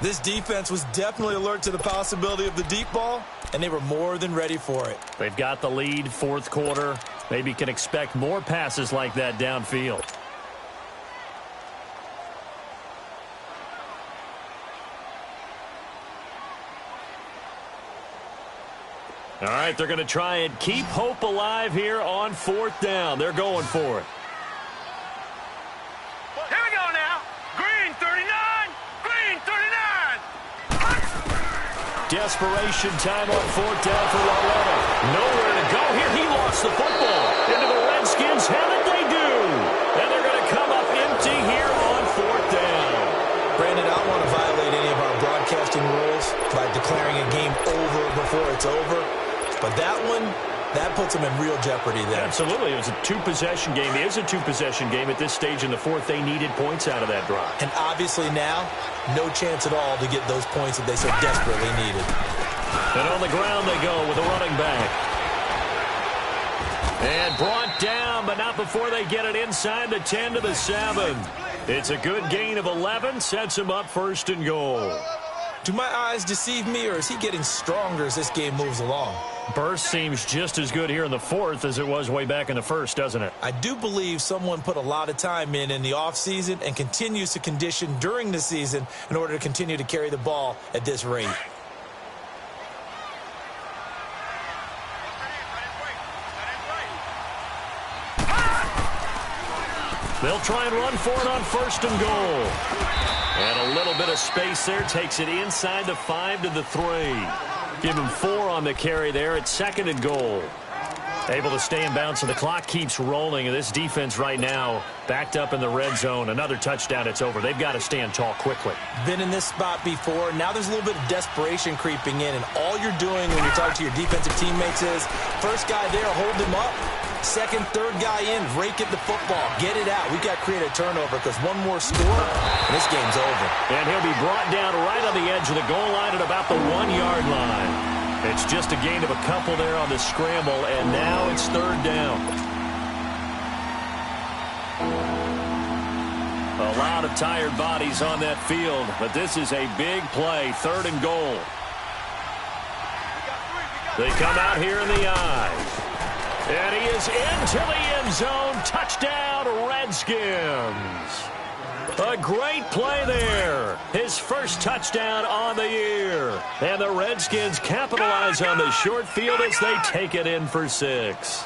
C: This defense was definitely alert to the possibility of the deep ball, and they were more than ready for it.
B: They've got the lead, 4th quarter. Maybe can expect more passes like that downfield. All right, they're going to try and keep hope alive here on 4th down. They're going for it.
D: Here we go now. Green 39. Green 39.
B: Desperation time on 4th down for Lauletta. Nowhere to go here. He lost the football. Into the Redskins have it. They do. And they're going to come up empty here on 4th down.
C: Brandon, I don't want to violate any of our broadcasting rules by declaring a game over before it's over. But that one, that puts them in real jeopardy there.
B: Absolutely. It was a 2-possession game. It is a 2-possession game at this stage in the 4th. They needed points out of that drive.
C: And obviously now, no chance at all to get those points that they so desperately needed.
B: And on the ground they go with a running back. And brought down, but not before they get it inside the 10 to the 7. It's a good gain of 11. Sets him up 1st and goal.
C: Do my eyes deceive me, or is he getting stronger as this game moves along?
B: Burst seems just as good here in the 4th as it was way back in the 1st, doesn't it?
C: I do believe someone put a lot of time in the offseason and continues to condition during the season in order to continue to carry the ball at this rate.
B: They'll try and run for it on 1st and goal. And a little bit of space there. Takes it inside the 5 to the 3. Give him 4 on the carry there at 2nd and goal. Able to stay in bounds, so the clock keeps rolling. And this defense right now backed up in the red zone. Another touchdown, it's over. They've got to stand tall quickly.
C: Been in this spot before. Now there's a little bit of desperation creeping in. And all you're doing when you're talking to your defensive teammates is, first guy there, hold him up. Second, third guy in, rake at the football. Get it out. We've got to create a turnover because one more score, and this game's over.
B: And he'll be brought down right on the edge of the goal line at about the 1-yard line. It's just a gain of a couple there on the scramble, and now it's 3rd down. A lot of tired bodies on that field, but this is a big play, 3rd and goal. They come out here in the eye. And he is into the end zone. Touchdown, Redskins. A great play there. His first touchdown on the year. And the Redskins capitalize on the short field as they take it in for 6.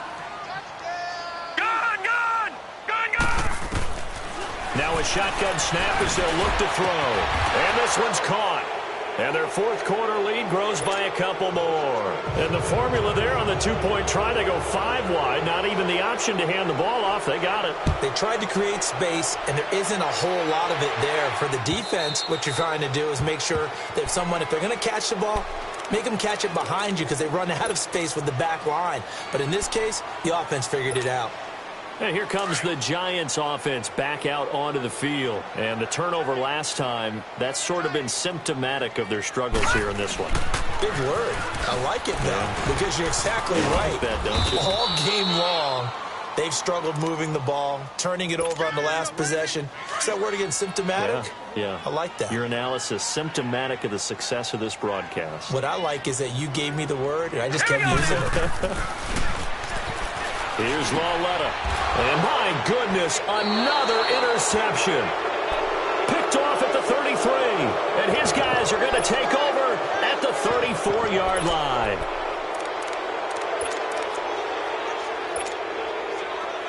B: Now a shotgun snap as they'll look to throw. And this one's caught. And their 4th quarter lead grows by a couple more. And the formula there on the 2-point try, they go 5 wide. Not even the option to hand the ball off. They got it.
C: They tried to create space, and there isn't a whole lot of it there. For the defense, what you're trying to do is make sure that if they're going to catch the ball, make them catch it behind you because they run out of space with the back line. But in this case, the offense figured it out.
B: And here comes the Giants offense back out onto the field. And the turnover last time, that's sort of been symptomatic of their struggles here in this one.
C: Big word. I like it, though, because you're exactly right.
B: Like that, don't you?
C: All game long, They've struggled moving the ball, turning it over on the last possession. Is that word again, symptomatic?
B: Yeah.
C: I like that.
B: Your analysis, symptomatic of the success of this broadcast.
C: What I like is that you gave me the word, and I just kept using it.
B: Here's Lauletta. And my goodness, another interception. Picked off at the 33. And his guys are going to take over at the 34-yard line.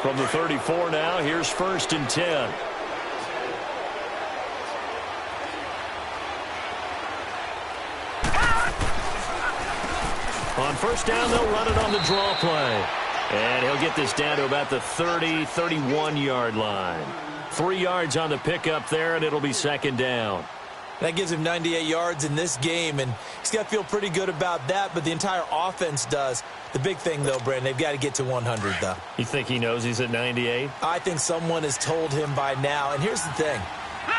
B: From the 34 now, here's 1st and 10. On 1st down, they'll run it on the draw play. And he'll get this down to about the 30, 31-yard line. 3 yards on the pickup there, and it'll be 2nd down.
C: That gives him 98 yards in this game, and he's got to feel pretty good about that, but the entire offense does. The big thing, though, Brandon, they've got to get to 100, though.
B: You think he knows he's at 98?
C: I think someone has told him by now, and here's the thing.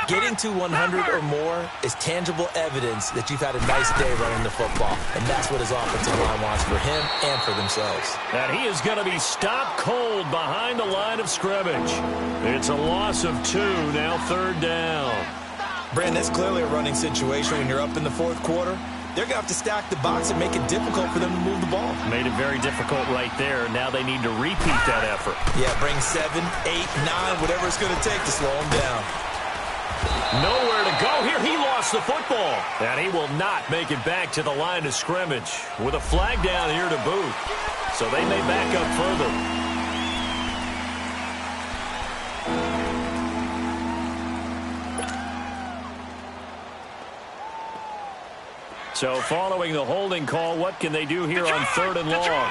C: Getting to 100 or more is tangible evidence that you've had a nice day running the football, and that's what his offensive line wants for him and for themselves.
B: And he is going to be stopped cold behind the line of scrimmage. It's a loss of 2, now 3rd down.
C: Brandon, that's clearly a running situation when you're up in the 4th quarter. They're going to have to stack the box and make it difficult for them to move the ball.
B: Made it very difficult right there. Now they need to repeat that effort.
C: Yeah, bring 7, 8, 9, whatever it's going to take to slow them down.
B: Nowhere to go here. He lost the football. And he will not make it back to the line of scrimmage with a flag down here to boot. So they may back up further. So following the holding call, what can they do here on 3rd and long?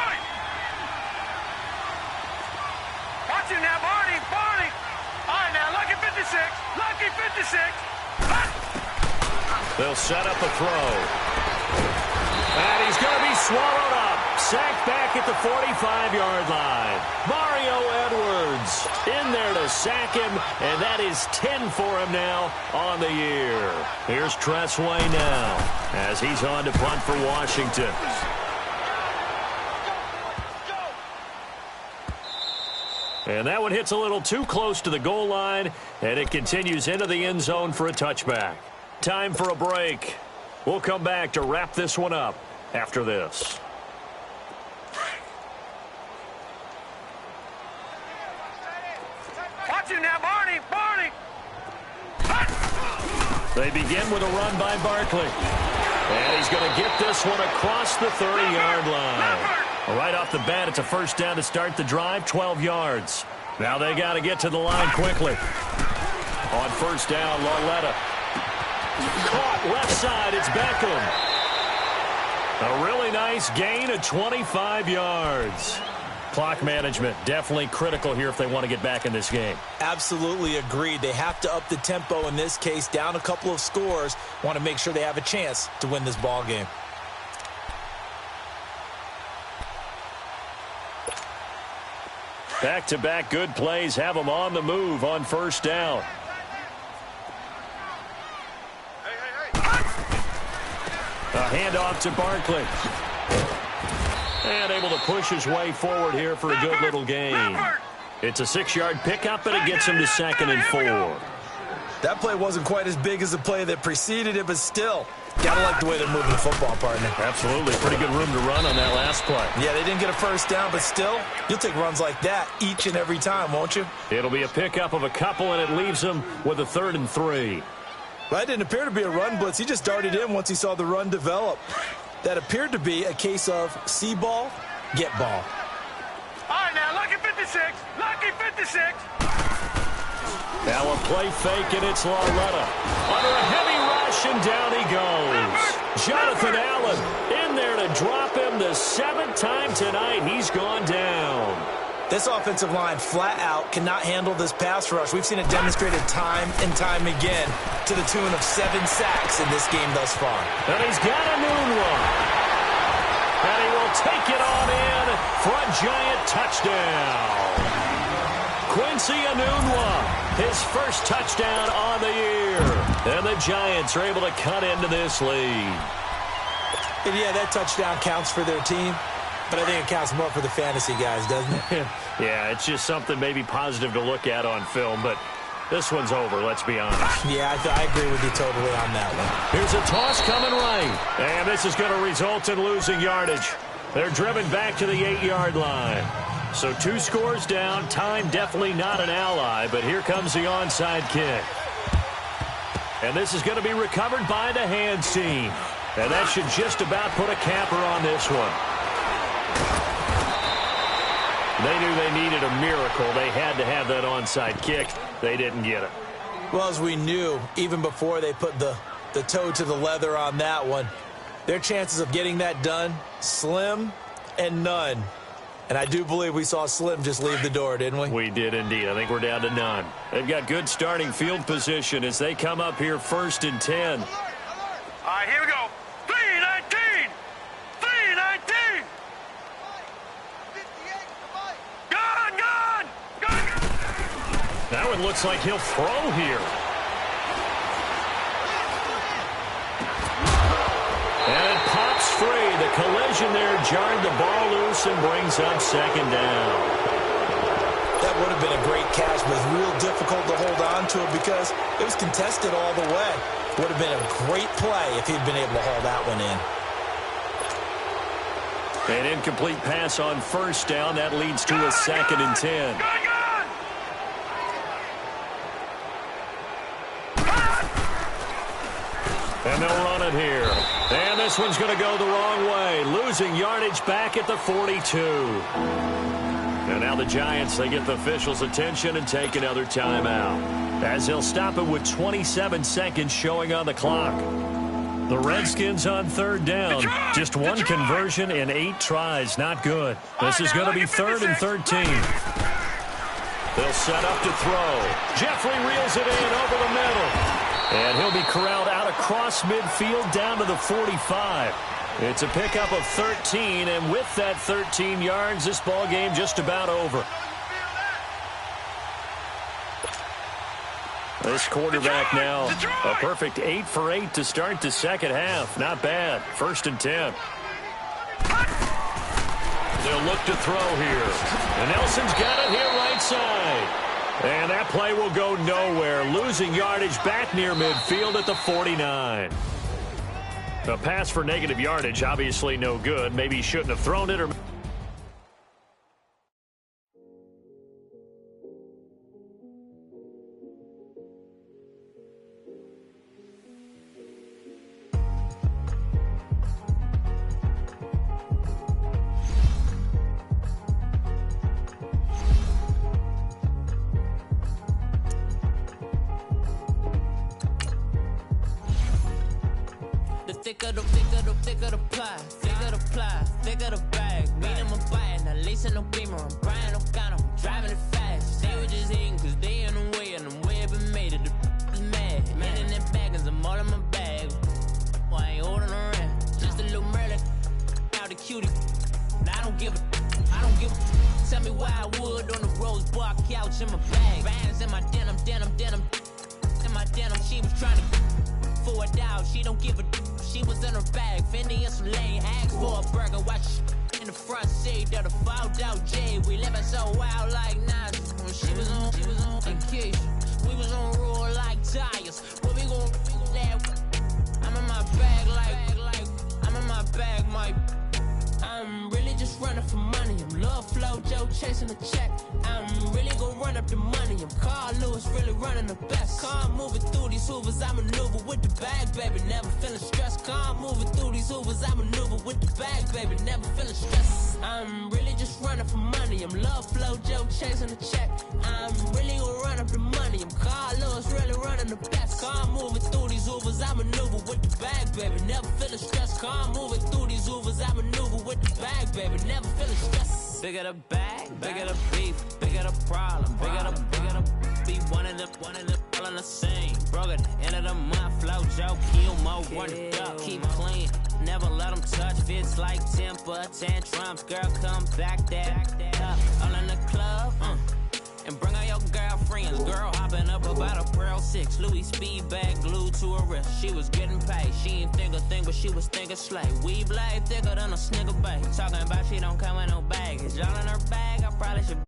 D: Watch it now, Barney. All right, now, lucky 56. Lucky 56.
B: They'll set up a throw. And he's going to be swallowed up. Sacked back at the 45-yard line. Mario Edwards in there to sack him, and that is 10 for him now on the year. Here's Tressway now as he's on to punt for Washington. And that one hits a little too close to the goal line, and it continues into the end zone for a touchback. Time for a break. We'll come back to wrap this one up after this.
D: Watch it now, Barney.
B: They begin with a run by Barkley. And he's going to get this one across the 30-yard line. Right off the bat, it's a 1st down to start the drive, 12 yards. Now they got to get to the line quickly. On 1st down, Lauletta. Caught left side, it's Beckham. A really nice gain of 25 yards. Clock management definitely critical here if they want to get back in this game.
C: Absolutely agreed. They have to up the tempo in this case, down a couple of scores. Want to make sure they have a chance to win this ball game.
B: Back-to-back good plays have them on the move on 1st down. A handoff to Barkley. And able to push his way forward here for a good little gain. It's a 6-yard pickup, and it gets him to 2nd and 4.
C: That play wasn't quite as big as the play that preceded it, but still, gotta like the way they're moving the football, partner.
B: Absolutely. Pretty good room to run on that last play.
C: Yeah, they didn't get a 1st down, but still, you'll take runs like that each and every time, won't you?
B: It'll be a pickup of a couple, and it leaves them with a 3rd and 3.
C: Well, that didn't appear to be a run blitz. He just darted in once he saw the run develop. That appeared to be a case of see ball, get ball.
D: All right, now, lucky 56. Lucky 56.
B: Now a play fake, and it's Lauletta. Under a heavy rush, and down he goes. Jonathan Allen in there to drop him the 7th time tonight. He's gone down.
C: This offensive line flat out cannot handle this pass rush. We've seen it demonstrated time and time again to the tune of 7 sacks in this game thus far.
B: And he's got a noon one. And he will take it on in for a giant touchdown. Quincy Enunwa, his first touchdown on the year. And the Giants are able to cut into this lead.
C: And yeah, that touchdown counts for their team. But I think it counts more for the fantasy guys, doesn't it?
B: Yeah, it's just something maybe positive to look at on film, but this one's over, let's be honest.
C: Yeah, I agree with you totally on that one.
B: Here's a toss coming right, and this is going to result in losing yardage. They're driven back to the 8-yard line. So 2 scores down, time definitely not an ally, but here comes the onside kick. And this is going to be recovered by the hands team. And that should just about put a capper on this one. They knew they needed a miracle. They had to have that onside kick. They didn't get it.
C: Well, as we knew, even before they put the toe to the leather on that one, their chances of getting that done, slim and none. And I do believe we saw Slim just leave the door, didn't we?
B: We did indeed. I think we're down to none. They've got good starting field position as they come up here 1st and 10.
D: All right, here we go. 3-19. 3-19. Gone.
B: Now it looks like he'll throw here. And it pops free. The collision there jarred the ball loose and brings up 2nd down.
C: That would have been a great catch, but it's real difficult to hold on to it because it was contested all the way. Would have been a great play if he'd been able to haul that one in.
B: An incomplete pass on 1st down. That leads to a 2nd and 10. And they'll run it here. And this one's going to go the wrong way. Losing yardage back at the 42. And now the Giants, they get the officials' attention and take another timeout, as they'll stop it with 27 seconds showing on the clock. The Redskins on 3rd down. Just 1 conversion in 8 tries. Not good. This is going to be 3rd and 13. They'll set up to throw. Jeffrey reels it in over the middle. And he'll be corralled out across midfield down to the 45. It's a pickup of 13, and with that 13 yards, this ball game just about over. This quarterback now, a perfect 8 for 8 to start the 2nd half. Not bad. 1st and 10. They'll look to throw here. And Nelson's got it here right side. And that play will go nowhere. Losing yardage back near midfield at the 49. A pass for negative yardage, obviously no good. Maybe he shouldn't have thrown it, or
E: thicker the pie, thicker the bag. Meet them a bite, now lace in no beamer. I'm Brian O'Connor, I'm driving it fast. They were just hating cause they in the way, and the way I've been made it, the is mad. Man in that bag, cause I'm all in my bag. Well, I ain't holding around, just a little Merlin, out the cutie. Now I don't give a. Tell me why I would on the rose bar couch in my bag. Bands in my denim. In my denim, she was trying to forward out, she don't give a. She was in her bag, Fendi and some lane, asked for a burger, watch in the front seat of the fouled out J. We living so wild like Nas. When she was on vacation, we was on roll like tires. Where we gon' that? I'm in my bag like I'm in my bag, Mike. I'm really just running for money. I'm Love Flow Joe chasing the check. I'm really gonna run up the money. I'm Carl Lewis, really running the best. Car moving through these hoovers, I maneuver with the bag, baby. Never feeling stressed. Car moving through these hoovers, I maneuver with the bag, baby. Never feeling stressed. I'm really just running for money. I'm Love Flow Joe chasing the check. I'm really gonna run up the money. I'm Carl Lewis, really running the best. Car moving through these hoovers, I maneuver with the bag, baby. Never feeling stressed. Car moving through these hoovers, I maneuver with the bag, baby. Never feeling stressed. Bigger the bag, bigger the beef, bigger the problem, bigger the be one of them all in the same. Broke at the end of the month, flow Joe, kill more, run it up, keep clean. Never let them touch, fits like temper tantrums. Girl, come back that up, all in the club, and bring out your girlfriends. Girl hopping up about a Pearl 6. Louis speed bag glued to her wrist. She was getting paid. She ain't think a thing, but she was thinking slay. We blade thicker than a snigger bait. Talking about she she don't come with no baggage. All in her bag, I probably should